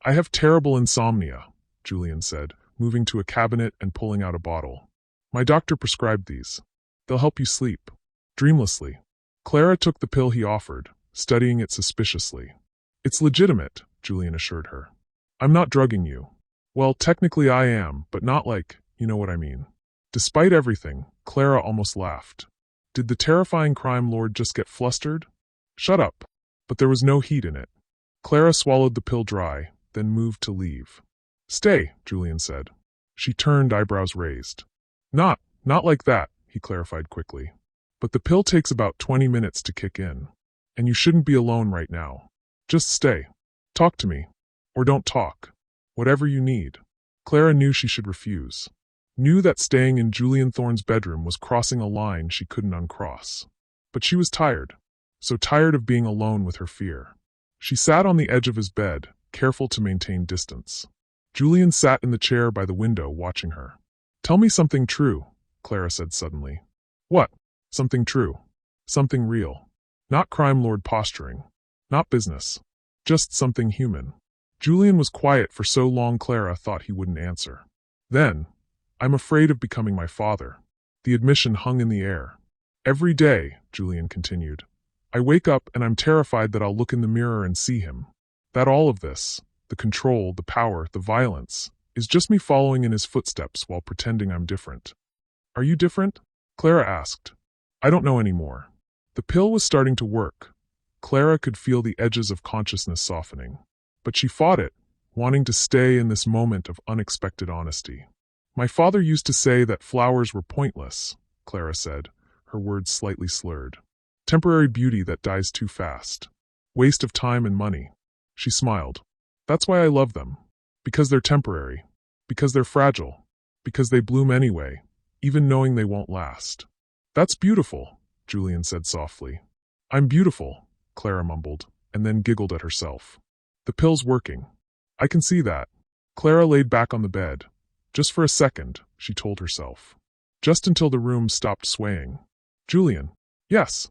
I have terrible insomnia, Julian said, moving to a cabinet and pulling out a bottle. My doctor prescribed these. They'll help you sleep. Dreamlessly. Clara took the pill he offered, studying it suspiciously. It's legitimate, Julian assured her. I'm not drugging you. Well, technically I am, but not like, you know what I mean. Despite everything, Clara almost laughed. Did the terrifying crime lord just get flustered? Shut up. But there was no heat in it. Clara swallowed the pill dry, then moved to leave. Stay, Julian said. She turned, eyebrows raised. Not like that, he clarified quickly. But the pill takes about 20 minutes to kick in. And you shouldn't be alone right now. Just stay. Talk to me. Or don't talk. Whatever you need. Clara knew she should refuse. Knew that staying in Julian Thorne's bedroom was crossing a line she couldn't uncross. But she was tired. So tired of being alone with her fear. She sat on the edge of his bed, careful to maintain distance. Julian sat in the chair by the window watching her. Tell me something true, Clara said suddenly. What? Something true. Something real. Not crime lord posturing. Not business. Just something human. Julian was quiet for so long Clara thought he wouldn't answer. Then, I'm afraid of becoming my father. The admission hung in the air. Every day, Julian continued, I wake up and I'm terrified that I'll look in the mirror and see him. That all of this, the control, the power, the violence, is just me following in his footsteps while pretending I'm different. Are you different? Clara asked. I don't know anymore. The pill was starting to work. Clara could feel the edges of consciousness softening. But she fought it, wanting to stay in this moment of unexpected honesty. My father used to say that flowers were pointless, Clara said, her words slightly slurred. Temporary beauty that dies too fast. Waste of time and money. She smiled. That's why I love them. Because they're temporary. Because they're fragile. Because they bloom anyway, even knowing they won't last. That's beautiful, Julian said softly. I'm beautiful, Clara mumbled, and then giggled at herself. The pill's working. I can see that. Clara laid back on the bed. Just for a second, she told herself. Just until the room stopped swaying. Julian. Yes.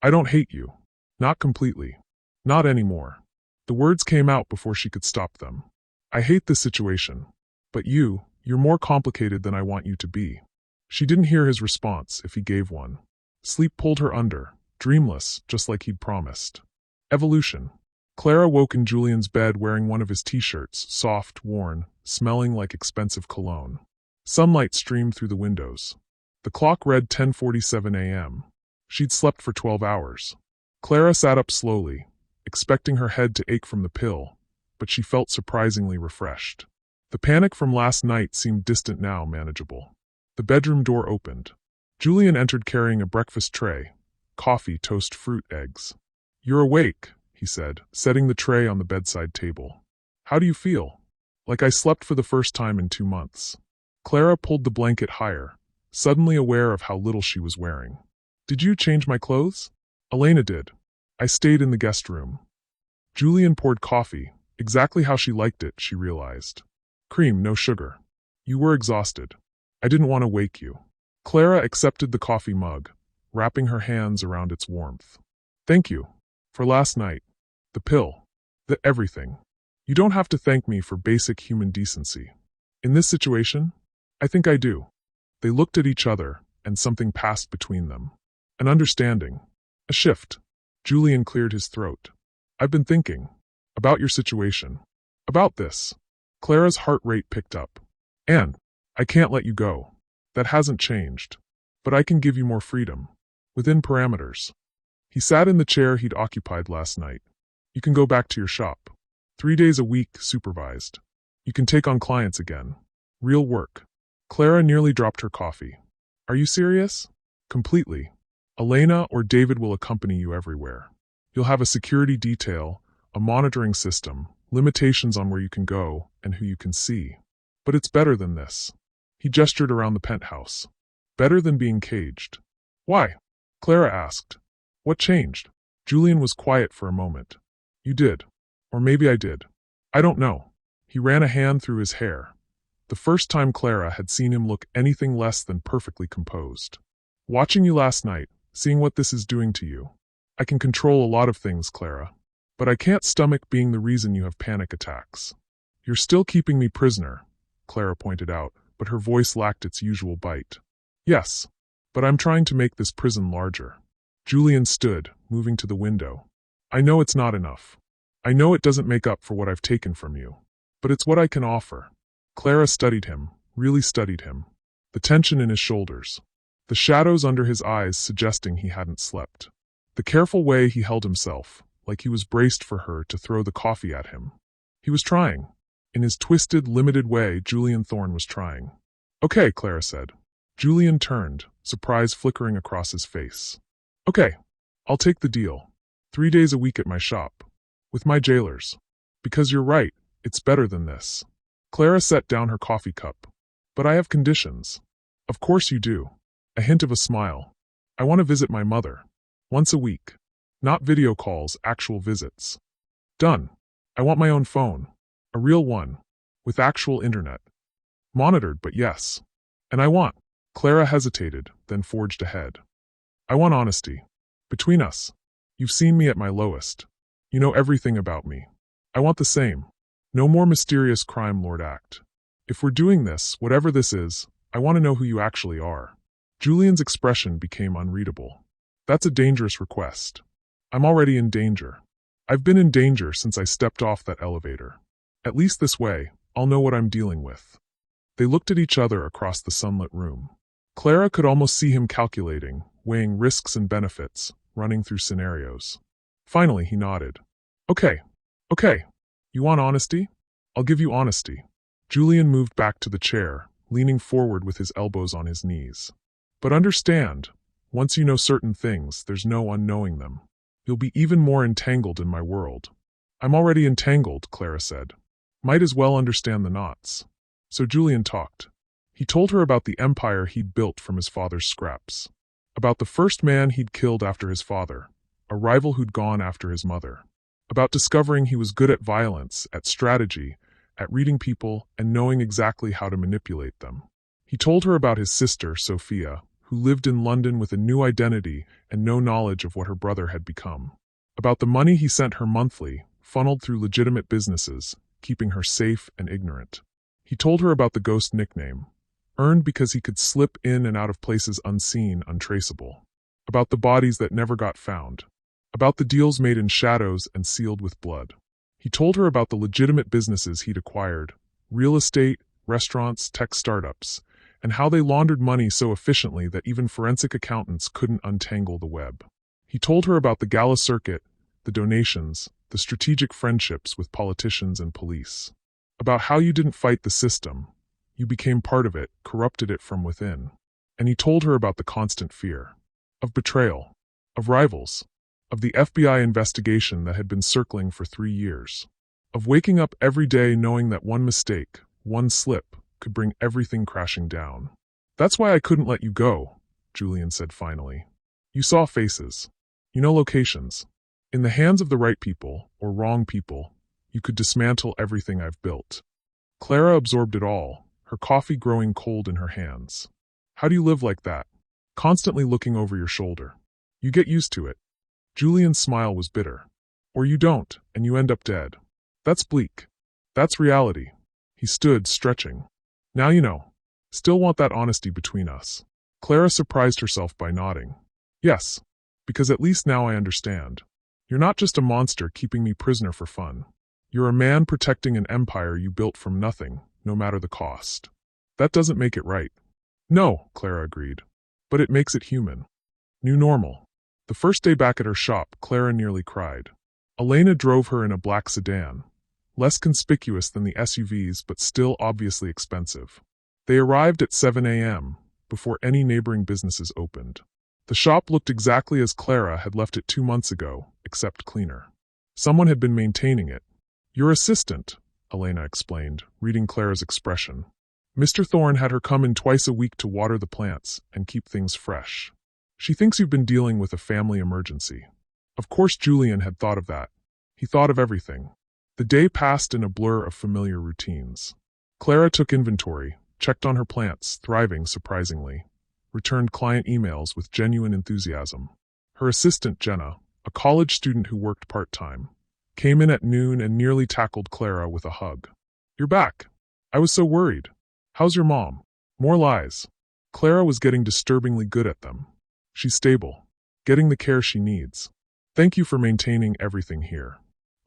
I don't hate you. Not completely. Not anymore. The words came out before she could stop them. I hate this situation. But you're more complicated than I want you to be. She didn't hear his response, if he gave one. Sleep pulled her under, dreamless, just like he'd promised. Evolution. Clara woke in Julian's bed wearing one of his t-shirts, soft, worn, smelling like expensive cologne. Sunlight streamed through the windows. The clock read 10:47 a.m. She'd slept for 12 hours. Clara sat up slowly, expecting her head to ache from the pill, but she felt surprisingly refreshed. The panic from last night seemed distant now, manageable. The bedroom door opened. Julian entered carrying a breakfast tray, coffee, toast, fruit, eggs. You're awake, he said, setting the tray on the bedside table. How do you feel? Like I slept for the first time in 2 months. Clara pulled the blanket higher, suddenly aware of how little she was wearing. Did you change my clothes? Elena did. I stayed in the guest room. Julian poured coffee, exactly how she liked it, she realized. Cream, no sugar. You were exhausted. I didn't want to wake you. Clara accepted the coffee mug, wrapping her hands around its warmth. Thank you. For last night. The pill. The everything. You don't have to thank me for basic human decency. In this situation, I think I do. They looked at each other, and something passed between them. An understanding. A shift. Julian cleared his throat. I've been thinking. About your situation. About this. Clara's heart rate picked up. And I can't let you go. That hasn't changed. But I can give you more freedom. within parameters. He sat in the chair he'd occupied last night. You can go back to your shop. 3 days a week, supervised. You can take on clients again. Real work. Clara nearly dropped her coffee. Are you serious? Completely. Elena or David will accompany you everywhere. You'll have a security detail, a monitoring system, limitations on where you can go and who you can see. But it's better than this. He gestured around the penthouse. Better than being caged. Why? Clara asked. What changed? Julian was quiet for a moment. You did. Or maybe I did. I don't know. He ran a hand through his hair. The first time Clara had seen him look anything less than perfectly composed. Watching you last night, seeing what this is doing to you. I can control a lot of things, Clara. But I can't stomach being the reason you have panic attacks. You're still keeping me prisoner, Clara pointed out, but her voice lacked its usual bite. Yes, but I'm trying to make this prison larger. Julian stood, moving to the window. I know it's not enough. I know it doesn't make up for what I've taken from you. But it's what I can offer. Clara studied him, really studied him. The tension in his shoulders. The shadows under his eyes suggesting he hadn't slept. The careful way he held himself, like he was braced for her to throw the coffee at him. He was trying. In his twisted, limited way, Julian Thorne was trying. Okay, Clara said. Julian turned, surprise flickering across his face. Okay, I'll take the deal. 3 days a week at my shop. With my jailers. Because you're right, it's better than this. Clara set down her coffee cup. But I have conditions. Of course you do. A hint of a smile. I want to visit my mother. Once a week. Not video calls, actual visits. Done. I want my own phone. A real one. With actual internet. Monitored, but yes. And I want. Clara hesitated, then forged ahead. I want honesty. Between us. You've seen me at my lowest. You know everything about me. I want the same. No more mysterious crime lord act. If we're doing this, whatever this is, I want to know who you actually are. Julian's expression became unreadable. That's a dangerous request. I'm already in danger. I've been in danger since I stepped off that elevator. At least this way, I'll know what I'm dealing with. They looked at each other across the sunlit room. Clara could almost see him calculating, weighing risks and benefits, running through scenarios. Finally, he nodded. Okay. You want honesty? I'll give you honesty. Julian moved back to the chair, leaning forward with his elbows on his knees. But understand, once you know certain things, there's no unknowing them. You'll be even more entangled in my world. I'm already entangled, Clara said. Might as well understand the knots. So Julian talked. He told her about the empire he'd built from his father's scraps. About the first man he'd killed after his father, a rival who'd gone after his mother. About discovering he was good at violence, at strategy, at reading people and knowing exactly how to manipulate them. He told her about his sister, Sophia, who lived in London with a new identity and no knowledge of what her brother had become. About the money he sent her monthly, funneled through legitimate businesses, keeping her safe and ignorant. He told her about the ghost nickname, earned because he could slip in and out of places unseen, untraceable. About the bodies that never got found. About the deals made in shadows and sealed with blood. He told her about the legitimate businesses he'd acquired, real estate, restaurants, tech startups, and how they laundered money so efficiently that even forensic accountants couldn't untangle the web. He told her about the gala circuit, the donations, the strategic friendships with politicians and police. About how you didn't fight the system. You became part of it, corrupted it from within. And he told her about the constant fear. Of betrayal. Of rivals. Of the FBI investigation that had been circling for 3 years. Of waking up every day knowing that one mistake, one slip, could bring everything crashing down. That's why I couldn't let you go, Julian said finally. You saw faces. You know locations. In the hands of the right people, or wrong people, you could dismantle everything I've built. Clara absorbed it all, her coffee growing cold in her hands. How do you live like that? Constantly looking over your shoulder. You get used to it. Julian's smile was bitter. Or you don't, and you end up dead. That's bleak. That's reality. He stood, stretching. Now you know. Still want that honesty between us. Clara surprised herself by nodding. Yes, because at least now I understand. You're not just a monster keeping me prisoner for fun. You're a man protecting an empire you built from nothing, no matter the cost. That doesn't make it right. No, Clara agreed. But it makes it human. New normal. The first day back at her shop, Clara nearly cried. Elena drove her in a black sedan, less conspicuous than the SUVs but still obviously expensive. They arrived at 7 a.m., before any neighboring businesses opened. The shop looked exactly as Clara had left it 2 months ago, except cleaner. Someone had been maintaining it. Your assistant, Elena explained, reading Clara's expression. Mr. Thorne had her come in twice a week to water the plants and keep things fresh. She thinks you've been dealing with a family emergency. Of course Julian had thought of that. He thought of everything. The day passed in a blur of familiar routines. Clara took inventory, checked on her plants, thriving surprisingly, returned client emails with genuine enthusiasm. Her assistant, Jenna, a college student who worked part-time, came in at noon and nearly tackled Clara with a hug. You're back. I was so worried. How's your mom? More lies. Clara was getting disturbingly good at them. She's stable, getting the care she needs. Thank you for maintaining everything here.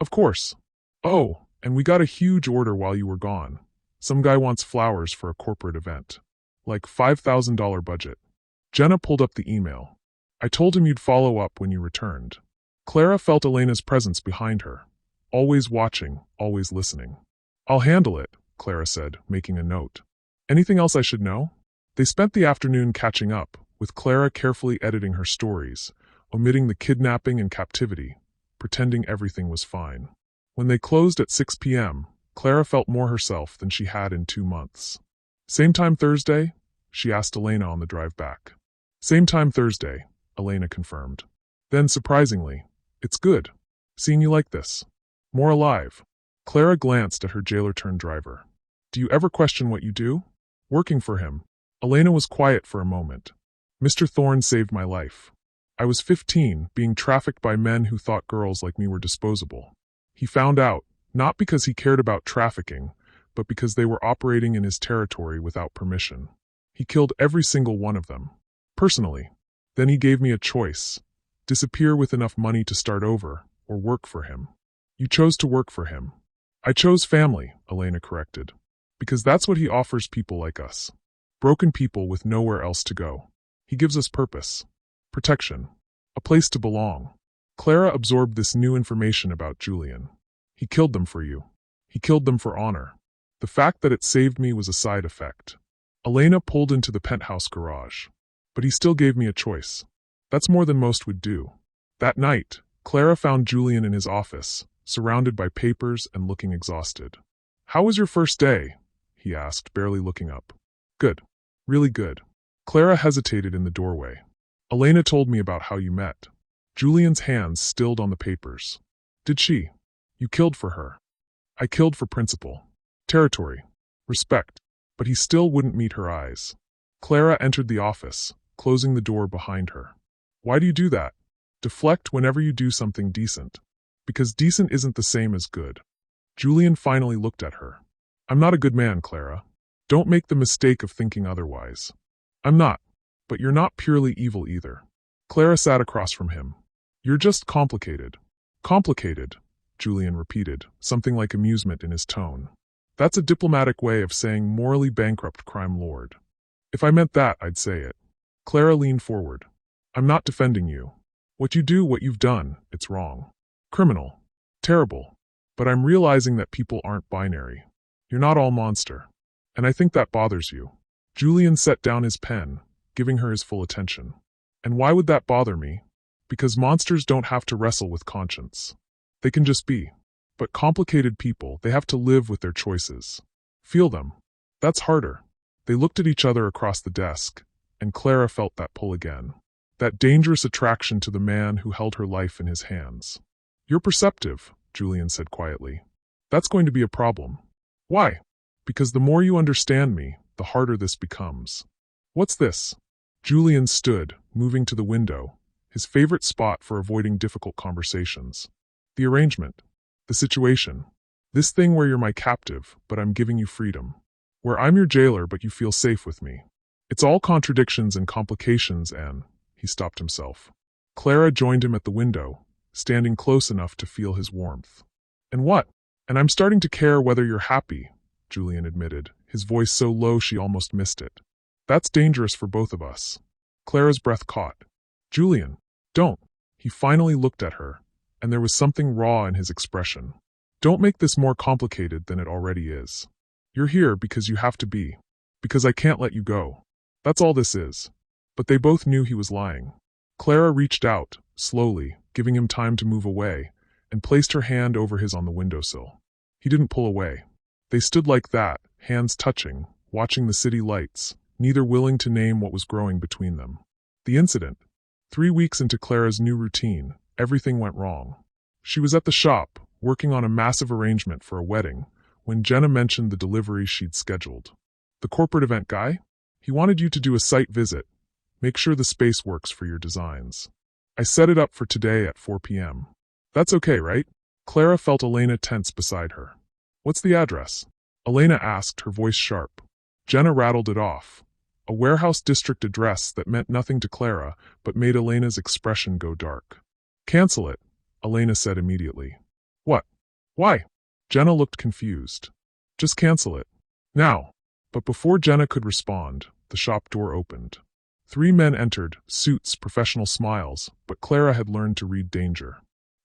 Of course. Oh, and we got a huge order while you were gone. Some guy wants flowers for a corporate event. Like $5,000 budget. Jenna pulled up the email. I told him you'd follow up when you returned. Clara felt Elena's presence behind her. Always watching, always listening. I'll handle it, Clara said, making a note. Anything else I should know? They spent the afternoon catching up, with Clara carefully editing her stories, omitting the kidnapping and captivity, pretending everything was fine. When they closed at 6 p.m., Clara felt more herself than she had in 2 months. Same time Thursday? She asked Elena on the drive back. Same time Thursday, Elena confirmed. Then, surprisingly, it's good. Seeing you like this. More alive. Clara glanced at her jailer-turned-driver. Do you ever question what you do? Working for him. Elena was quiet for a moment. Mr. Thorne saved my life. I was 15, being trafficked by men who thought girls like me were disposable. He found out, not because he cared about trafficking, but because they were operating in his territory without permission. He killed every single one of them. Personally. Then he gave me a choice. Disappear with enough money to start over, or work for him. You chose to work for him. I chose family, Elena corrected. Because that's what he offers people like us. Broken people with nowhere else to go. He gives us purpose. Protection. A place to belong. Clara absorbed this new information about Julian. He killed them for you. He killed them for honor. The fact that it saved me was a side effect. Elena pulled into the penthouse garage. But he still gave me a choice. That's more than most would do. That night, Clara found Julian in his office, surrounded by papers and looking exhausted. How was your first day? He asked, barely looking up. Good. Really good. Clara hesitated in the doorway. Elena told me about how you met. Julian's hands stilled on the papers. Did she? You killed for her. I killed for principle. Territory. Respect. But he still wouldn't meet her eyes. Clara entered the office, closing the door behind her. Why do you do that? Deflect whenever you do something decent. Because decent isn't the same as good. Julian finally looked at her. I'm not a good man, Clara. Don't make the mistake of thinking otherwise. I'm not. But you're not purely evil either. Clara sat across from him. You're just complicated. Complicated, Julian repeated, something like amusement in his tone. That's a diplomatic way of saying morally bankrupt crime lord. If I meant that, I'd say it. Clara leaned forward. I'm not defending you. What you do, what you've done, it's wrong. Criminal. Terrible. But I'm realizing that people aren't binary. You're not all monster. And I think that bothers you. Julian set down his pen, giving her his full attention. And why would that bother me? Because monsters don't have to wrestle with conscience. They can just be. But complicated people, they have to live with their choices. Feel them. That's harder. They looked at each other across the desk, and Clara felt that pull again. That dangerous attraction to the man who held her life in his hands. You're perceptive, Julian said quietly. That's going to be a problem. Why? Because the more you understand me, the harder this becomes. What's this? Julian stood, moving to the window, his favorite spot for avoiding difficult conversations. The arrangement. The situation. This thing where you're my captive, but I'm giving you freedom. Where I'm your jailer, but you feel safe with me. It's all contradictions and complications and... He stopped himself. Clara joined him at the window, standing close enough to feel his warmth. And what? And I'm starting to care whether you're happy, Julian admitted, his voice so low she almost missed it. That's dangerous for both of us. Clara's breath caught. Julian, don't. He finally looked at her, and there was something raw in his expression. Don't make this more complicated than it already is. You're here because you have to be. Because I can't let you go. That's all this is. But they both knew he was lying. Clara reached out, slowly, giving him time to move away, and placed her hand over his on the windowsill. He didn't pull away. They stood like that, hands touching, watching the city lights, neither willing to name what was growing between them. The incident. 3 weeks into Clara's new routine, everything went wrong. She was at the shop, working on a massive arrangement for a wedding, when Jenna mentioned the delivery she'd scheduled. The corporate event guy? He wanted you to do a site visit. Make sure the space works for your designs. I set it up for today at 4 p.m. That's okay, right? Clara felt Elena tense beside her. What's the address? Elena asked, her voice sharp. Jenna rattled it off. A warehouse district address that meant nothing to Clara, but made Elena's expression go dark. Cancel it, Elena said immediately. What? Why? Jenna looked confused. Just cancel it. Now. But before Jenna could respond, the shop door opened. 3 men entered, suits, professional smiles, but Clara had learned to read danger.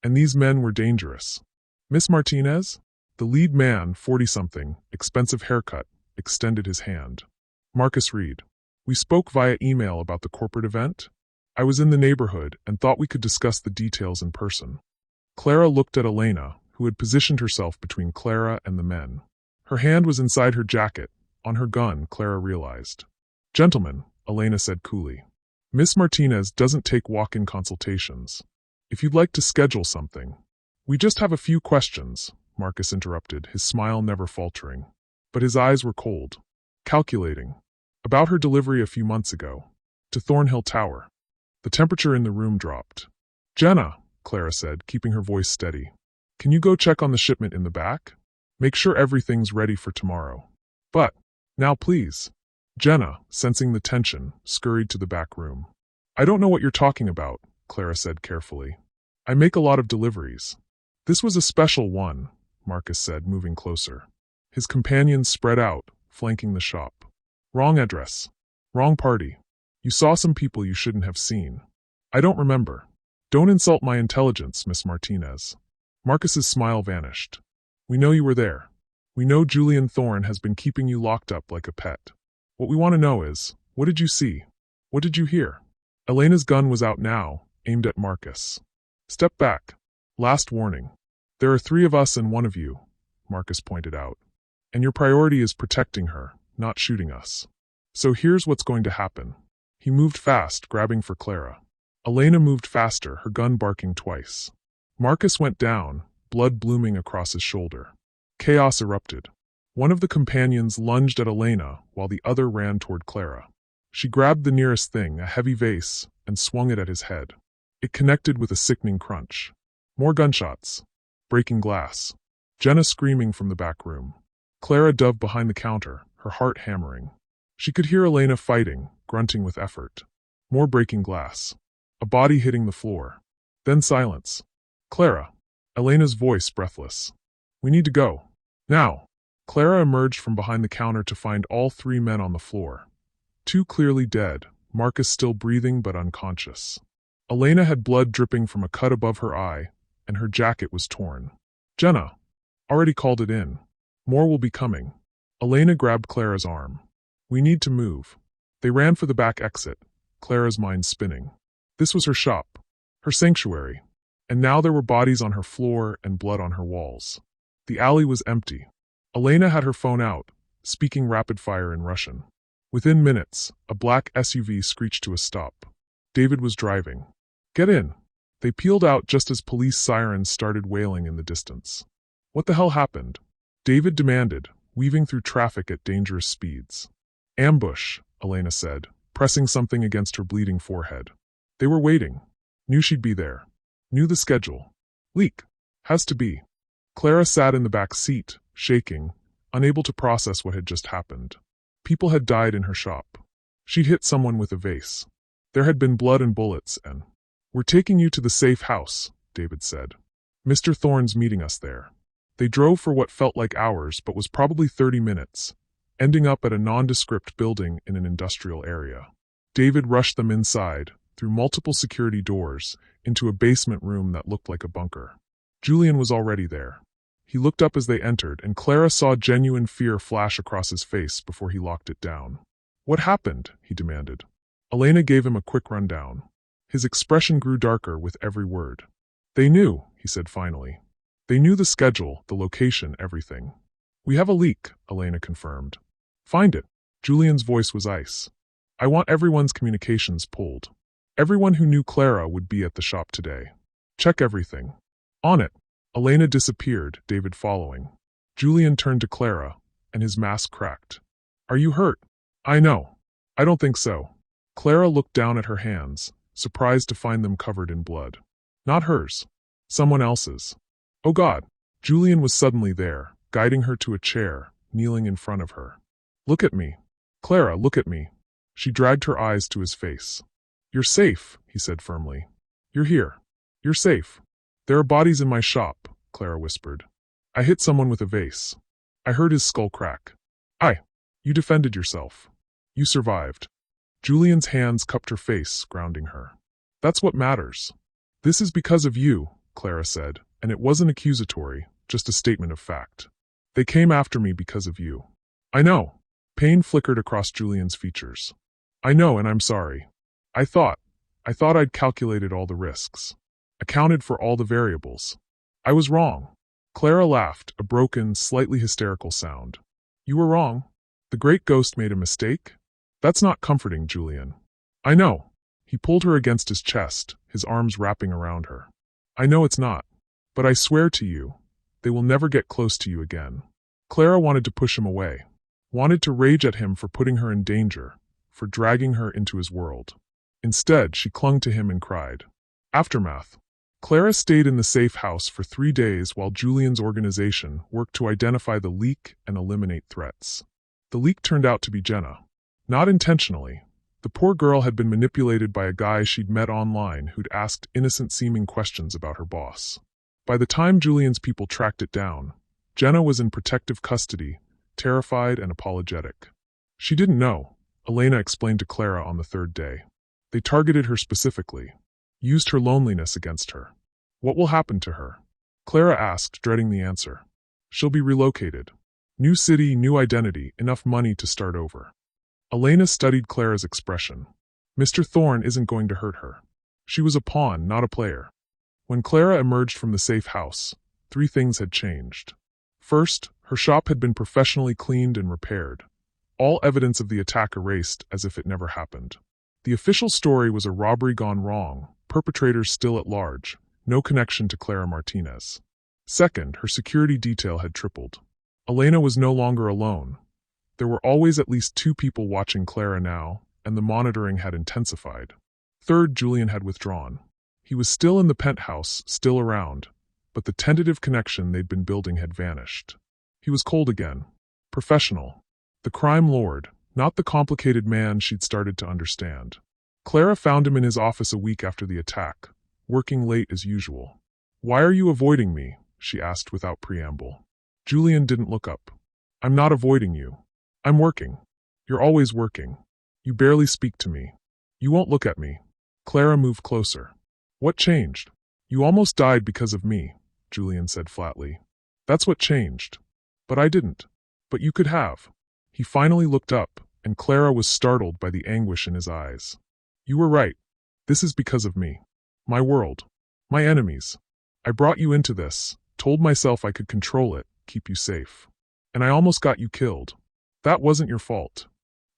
And these men were dangerous. Miss Martinez? The lead man, 40-something, expensive haircut, extended his hand. Marcus Reed. We spoke via email about the corporate event. I was in the neighborhood and thought we could discuss the details in person. Clara looked at Elena, who had positioned herself between Clara and the men. Her hand was inside her jacket, on her gun, Clara realized. Gentlemen, Elena said coolly. Miss Martinez doesn't take walk-in consultations. If you'd like to schedule something. We just have a few questions, Marcus interrupted, his smile never faltering. But his eyes were cold. Calculating. About her delivery a few months ago. To Thornhill Tower. The temperature in the room dropped. Jenna, Clara said, keeping her voice steady. Can you go check on the shipment in the back? Make sure everything's ready for tomorrow. But, now please. Jenna, sensing the tension, scurried to the back room. I don't know what you're talking about, Clara said carefully. I make a lot of deliveries. This was a special one, Marcus said, moving closer. His companions spread out, flanking the shop. Wrong address. Wrong party. You saw some people you shouldn't have seen. I don't remember. Don't insult my intelligence, Miss Martinez. Marcus's smile vanished. We know you were there. We know Julian Thorne has been keeping you locked up like a pet. What we want to know is, what did you see? What did you hear? Elena's gun was out now, aimed at Marcus. Step back. Last warning. There are 3 of us and 1 of you, Marcus pointed out. And your priority is protecting her, not shooting us. So here's what's going to happen. He moved fast, grabbing for Clara. Elena moved faster, her gun barking twice. Marcus went down, blood blooming across his shoulder. Chaos erupted. One of the companions lunged at Elena while the other ran toward Clara. She grabbed the nearest thing, a heavy vase, and swung it at his head. It connected with a sickening crunch. More gunshots. Breaking glass. Jenna screaming from the back room. Clara dove behind the counter, her heart hammering. She could hear Elena fighting, grunting with effort. More breaking glass. A body hitting the floor. Then silence. Clara. Elena's voice breathless. We need to go. Now. Clara emerged from behind the counter to find all 3 men on the floor. 2 clearly dead, Marcus still breathing but unconscious. Elena had blood dripping from a cut above her eye, and her jacket was torn. Jenna. Already called it in. More will be coming. Elena grabbed Clara's arm. We need to move. They ran for the back exit, Clara's mind spinning. This was her shop. Her sanctuary. And now there were bodies on her floor and blood on her walls. The alley was empty. Elena had her phone out, speaking rapid fire in Russian. Within minutes, a black SUV screeched to a stop. David was driving. Get in. They peeled out just as police sirens started wailing in the distance. What the hell happened? David demanded, weaving through traffic at dangerous speeds. Ambush, Elena said, pressing something against her bleeding forehead. They were waiting. Knew she'd be there. Knew the schedule. Leak. Has to be. Clara sat in the back seat, shaking, unable to process what had just happened. People had died in her shop. She'd hit someone with a vase. There had been blood and bullets and... We're taking you to the safe house, David said. Mr. Thorne's meeting us there. They drove for what felt like hours but was probably 30 minutes, ending up at a nondescript building in an industrial area. David rushed them inside, through multiple security doors, into a basement room that looked like a bunker. Julian was already there. He looked up as they entered, and Clara saw genuine fear flash across his face before he locked it down. "What happened?" he demanded. Elena gave him a quick rundown. His expression grew darker with every word. "They knew," he said finally. "They knew the schedule, the location, everything." "We have a leak," Elena confirmed. "Find it." Julian's voice was ice. "I want everyone's communications pulled. Everyone who knew Clara would be at the shop today. Check everything." "On it." Elena disappeared, David following. Julian turned to Clara, and his mask cracked. "Are you hurt?" "I know. I don't think so." Clara looked down at her hands, surprised to find them covered in blood. Not hers. Someone else's. "Oh God." Julian was suddenly there, guiding her to a chair, kneeling in front of her. "Look at me. Clara, look at me." She dragged her eyes to his face. "You're safe," he said firmly. "You're here. You're safe." "There are bodies in my shop," Clara whispered. "I hit someone with a vase. I heard his skull crack. You defended yourself. You survived." Julian's hands cupped her face, grounding her. "That's what matters." "This is because of you," Clara said, and it wasn't accusatory, just a statement of fact. "They came after me because of you." "I know." Pain flickered across Julian's features. "I know, and I'm sorry. I thought I'd calculated all the risks. Accounted for all the variables. I was wrong." Clara laughed, a broken, slightly hysterical sound. "You were wrong. The great ghost made a mistake? That's not comforting, Julian." "I know." He pulled her against his chest, his arms wrapping around her. "I know it's not. But I swear to you, they will never get close to you again." Clara wanted to push him away. Wanted to rage at him for putting her in danger, for dragging her into his world. Instead, she clung to him and cried. Aftermath. Clara stayed in the safe house for 3 days while Julian's organization worked to identify the leak and eliminate threats. The leak turned out to be Jenna. Not intentionally. The poor girl had been manipulated by a guy she'd met online who'd asked innocent-seeming questions about her boss. By the time Julian's people tracked it down, Jenna was in protective custody, terrified and apologetic. She didn't know, Elena explained to Clara on the 3rd day. They targeted her specifically. Used her loneliness against her. "What will happen to her?" Clara asked, dreading the answer. "She'll be relocated. New city, new identity, enough money to start over." Elena studied Clara's expression. Mr. Thorne isn't going to hurt her. She was a pawn, not a player. When Clara emerged from the safe house, 3 things had changed. First, her shop had been professionally cleaned and repaired. All evidence of the attack erased as if it never happened. The official story was a robbery gone wrong, perpetrators still at large, no connection to Clara Martinez. Second, her security detail had tripled. Elena was no longer alone. There were always at least 2 people watching Clara now, and the monitoring had intensified. Third, Julian had withdrawn. He was still in the penthouse, still around, but the tentative connection they'd been building had vanished. He was cold again. Professional. The crime lord, not the complicated man she'd started to understand. Clara found him in his office a week after the attack, working late as usual. "Why are you avoiding me?" she asked without preamble. Julian didn't look up. "I'm not avoiding you. I'm working." "You're always working. You barely speak to me. You won't look at me." Clara moved closer. "What changed?" "You almost died because of me," Julian said flatly. "That's what changed. But I didn't. But you could have." He finally looked up, and Clara was startled by the anguish in his eyes. "You were right. This is because of me. My world. My enemies. I brought you into this, told myself I could control it, keep you safe. And I almost got you killed. That wasn't your fault.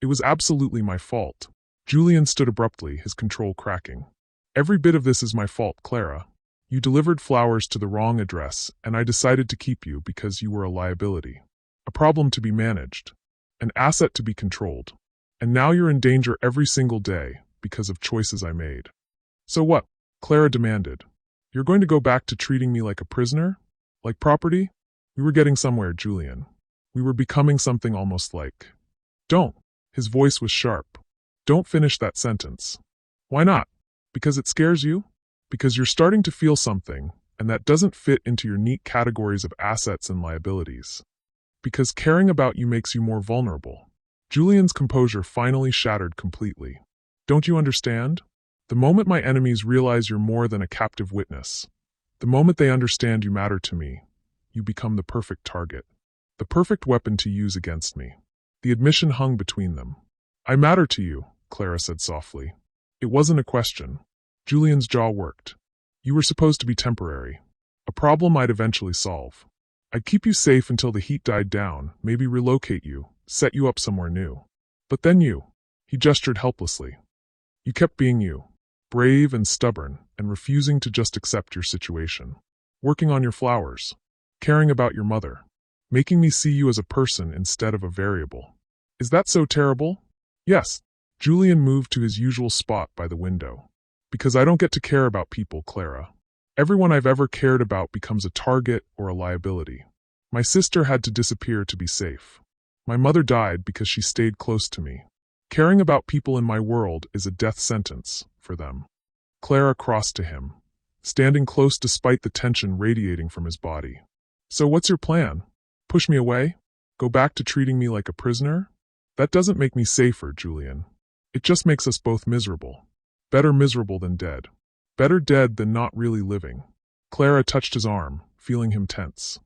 It was absolutely my fault." Julian stood abruptly, his control cracking. "Every bit of this is my fault, Clara. You delivered flowers to the wrong address, and I decided to keep you because you were a liability. A problem to be managed. An asset to be controlled. And now you're in danger every single day because of choices I made." "So what?" Clara demanded. "You're going to go back to treating me like a prisoner? Like property?" "We were getting somewhere, Julian. We were becoming something almost like." "Don't." His voice was sharp. "Don't finish that sentence." "Why not?" "Because it scares you? Because you're starting to feel something, and that doesn't fit into your neat categories of assets and liabilities. Because caring about you makes you more vulnerable." Julian's composure finally shattered completely. "Don't you understand? The moment my enemies realize you're more than a captive witness, the moment they understand you matter to me, you become the perfect target. The perfect weapon to use against me. The admission hung between them. I matter to you, Clara said softly. It wasn't a question. Julian's jaw worked. You were supposed to be temporary. A problem I'd eventually solve. I'd keep you safe until the heat died down, maybe relocate you, set you up somewhere new. But then you. He gestured helplessly. You kept being you. Brave and stubborn, and refusing to just accept your situation. Working on your flowers. Caring about your mother. Making me see you as a person instead of a variable. Is that so terrible? Yes. Julian moved to his usual spot by the window. Because I don't get to care about people, Clara. Everyone I've ever cared about becomes a target or a liability. My sister had to disappear to be safe. My mother died because she stayed close to me. Caring about people in my world is a death sentence for them. Clara crossed to him, standing close despite the tension radiating from his body. So what's your plan? Push me away? Go back to treating me like a prisoner? That doesn't make me safer, Julian. It just makes us both miserable. Better miserable than dead. Better dead than not really living. Clara touched his arm, feeling him tense.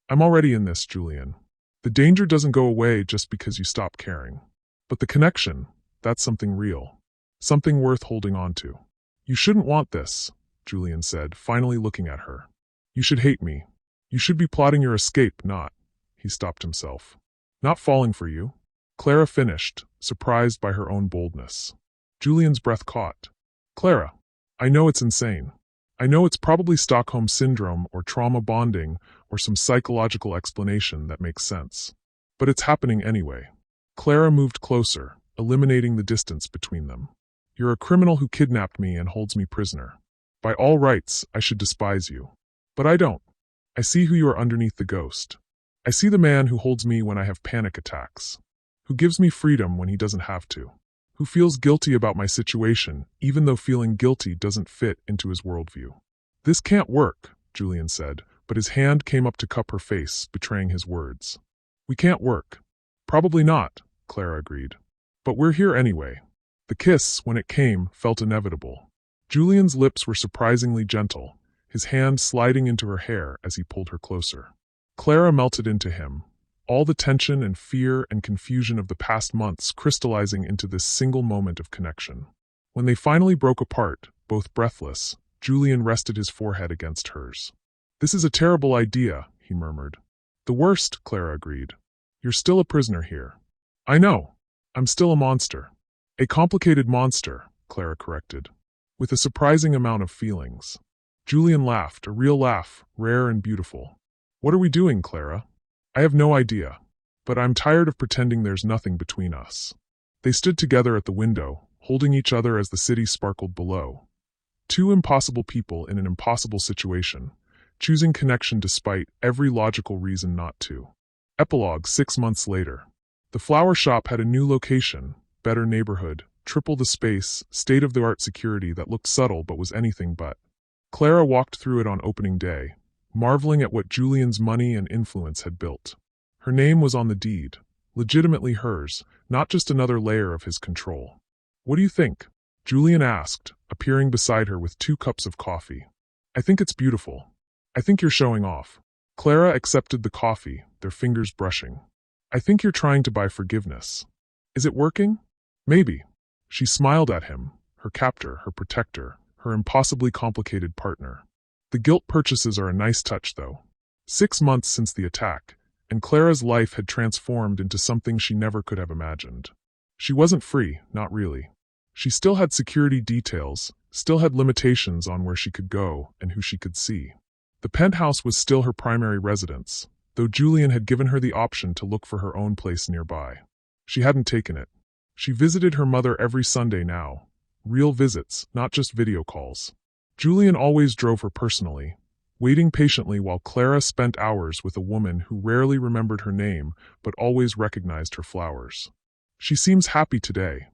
I'm already in this, Julian. The danger doesn't go away just because you stop caring. But the connection, that's something real. Something worth holding on to. You shouldn't want this, Julian said, finally looking at her. You should hate me. You should be plotting your escape, not. He stopped himself. Not falling for you. Clara finished, surprised by her own boldness. Julian's breath caught. Clara, I know it's insane. I know it's probably Stockholm Syndrome or trauma bonding or some psychological explanation that makes sense. But it's happening anyway. Clara moved closer, eliminating the distance between them. You're a criminal who kidnapped me and holds me prisoner. By all rights, I should despise you. But I don't. I see who you are underneath the ghost. I see the man who holds me when I have panic attacks. Who gives me freedom when he doesn't have to. Who feels guilty about my situation, even though feeling guilty doesn't fit into his worldview. This can't work, Julian said, but his hand came up to cup her face, betraying his words. We can't work. Probably not, Clara agreed. But we're here anyway. The kiss, when it came, felt inevitable. Julian's lips were surprisingly gentle, his hand sliding into her hair as he pulled her closer. Clara melted into him, all the tension and fear and confusion of the past months crystallizing into this single moment of connection. When they finally broke apart, both breathless, Julian rested his forehead against hers. This is a terrible idea, he murmured. The worst, Clara agreed. You're still a prisoner here. I know. I'm still a monster. A complicated monster, Clara corrected, with a surprising amount of feelings. Julian laughed, a real laugh, rare and beautiful. What are we doing, Clara? I have no idea, but I'm tired of pretending there's nothing between us. They stood together at the window, holding each other as the city sparkled below. Two impossible people in an impossible situation, choosing connection despite every logical reason not to. Epilogue 6 months later. The flower shop had a new location, better neighborhood, triple the space, state-of-the-art security that looked subtle but was anything but. Clara walked through it on opening day, marveling at what Julian's money and influence had built. Her name was on the deed, legitimately hers, not just another layer of his control. What do you think? Julian asked, appearing beside her with 2 cups of coffee. I think it's beautiful. I think you're showing off. Clara accepted the coffee, their fingers brushing. I think you're trying to buy forgiveness. Is it working? Maybe. She smiled at him, her captor, her protector, her impossibly complicated partner. The guilt purchases are a nice touch, though. 6 months since the attack, and Clara's life had transformed into something she never could have imagined. She wasn't free, not really. She still had security details, still had limitations on where she could go and who she could see. The penthouse was still her primary residence, though Julian had given her the option to look for her own place nearby. She hadn't taken it. She visited her mother every Sunday now. Real visits, not just video calls. Julian always drove her personally, waiting patiently while Clara spent hours with a woman who rarely remembered her name but always recognized her flowers. She seems happy today,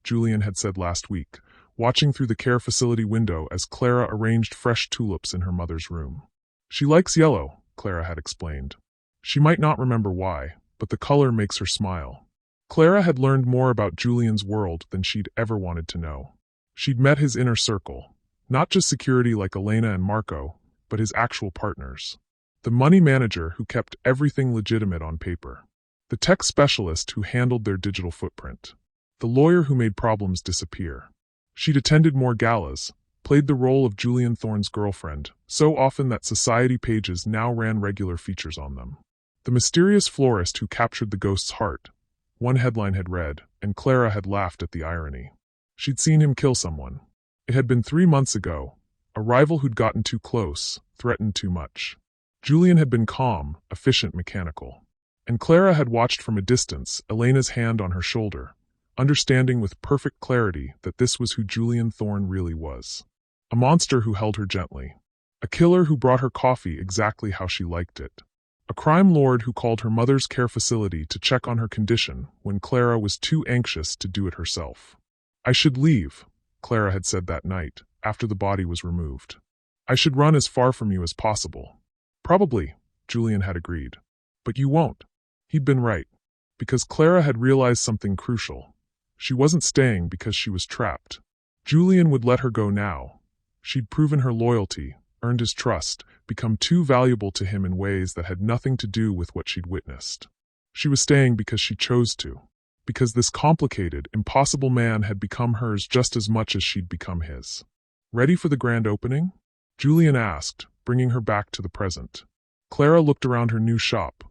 Julian had said last week, watching through the care facility window as Clara arranged fresh tulips in her mother's room. She likes yellow, Clara had explained. She might not remember why, but the color makes her smile. Clara had learned more about Julian's world than she'd ever wanted to know. She'd met his inner circle, not just security like Elena and Marco, but his actual partners. The money manager who kept everything legitimate on paper. The tech specialist who handled their digital footprint. The lawyer who made problems disappear. She'd attended more galas, played the role of Julian Thorne's girlfriend, so often that society pages now ran regular features on them. The mysterious florist who captured the ghost's heart. One headline had read, and Clara had laughed at the irony. She'd seen him kill someone. It had been 3 months ago. A rival who'd gotten too close, threatened too much. Julian had been calm, efficient, mechanical. And Clara had watched from a distance, Elena's hand on her shoulder, understanding with perfect clarity that this was who Julian Thorne really was. A monster who held her gently. A killer who brought her coffee exactly how she liked it. A crime lord who called her mother's care facility to check on her condition when Clara was too anxious to do it herself. I should leave, Clara had said that night, after the body was removed. I should run as far from you as possible. Probably, Julian had agreed. But you won't. He'd been right. Because Clara had realized something crucial. She wasn't staying because she was trapped. Julian would let her go now. She'd proven her loyalty, earned his trust, become too valuable to him in ways that had nothing to do with what she'd witnessed. She was staying because she chose to. Because this complicated, impossible man had become hers just as much as she'd become his. Ready for the grand opening? Julian asked, bringing her back to the present. Clara looked around her new shop.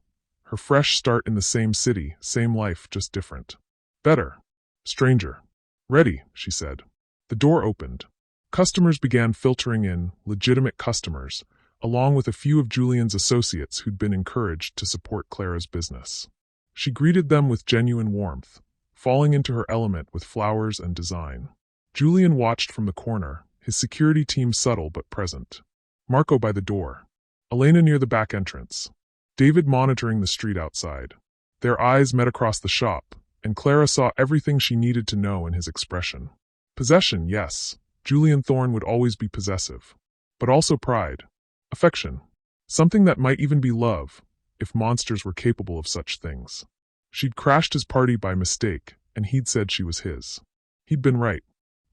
Her fresh start in the same city, same life, just different. Better. Stranger. Ready, she said. The door opened. Customers began filtering in, legitimate customers, along with a few of Julian's associates who'd been encouraged to support Clara's business. She greeted them with genuine warmth, falling into her element with flowers and design. Julian watched from the corner, his security team subtle but present. Marco by the door. Elena near the back entrance. David monitoring the street outside. Their eyes met across the shop, and Clara saw everything she needed to know in his expression. Possession, yes. Julian Thorne would always be possessive. But also pride. Affection. Something that might even be love, if monsters were capable of such things. She'd crashed his party by mistake, and he'd said she was his. He'd been right.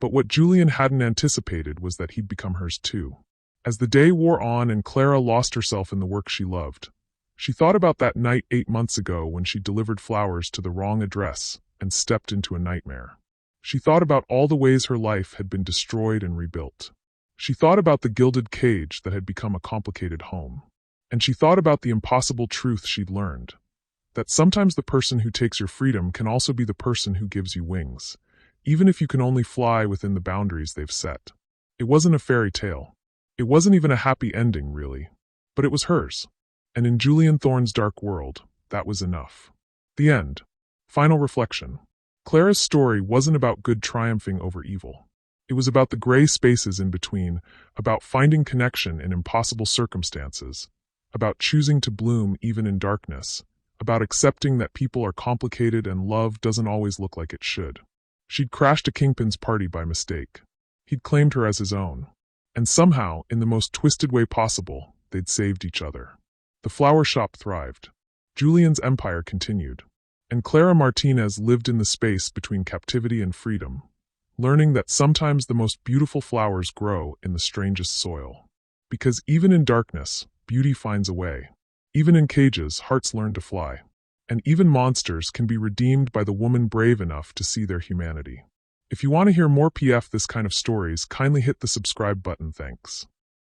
But what Julian hadn't anticipated was that he'd become hers too. As the day wore on and Clara lost herself in the work she loved, she thought about that night 8 months ago when she delivered flowers to the wrong address and stepped into a nightmare. She thought about all the ways her life had been destroyed and rebuilt. She thought about the gilded cage that had become a complicated home. And she thought about the impossible truth she'd learned. That sometimes the person who takes your freedom can also be the person who gives you wings, even if you can only fly within the boundaries they've set. It wasn't a fairy tale. It wasn't even a happy ending, really. But it was hers. And in Julian Thorne's dark world, that was enough. The end. Final reflection. Clara's story wasn't about good triumphing over evil. It was about the gray spaces in between, about finding connection in impossible circumstances, about choosing to bloom even in darkness, about accepting that people are complicated and love doesn't always look like it should. She'd crashed a KingPin's party by mistake. He'd claimed her as his own. And somehow, in the most twisted way possible, they'd saved each other. The flower shop thrived. Julian's empire continued. And Clara Martinez lived in the space between captivity and freedom, learning that sometimes the most beautiful flowers grow in the strangest soil. Because even in darkness, beauty finds a way. Even in cages, hearts learn to fly. And even monsters can be redeemed by the woman brave enough to see their humanity. If you want to hear more this kind of stories, kindly hit the subscribe button. Thanks.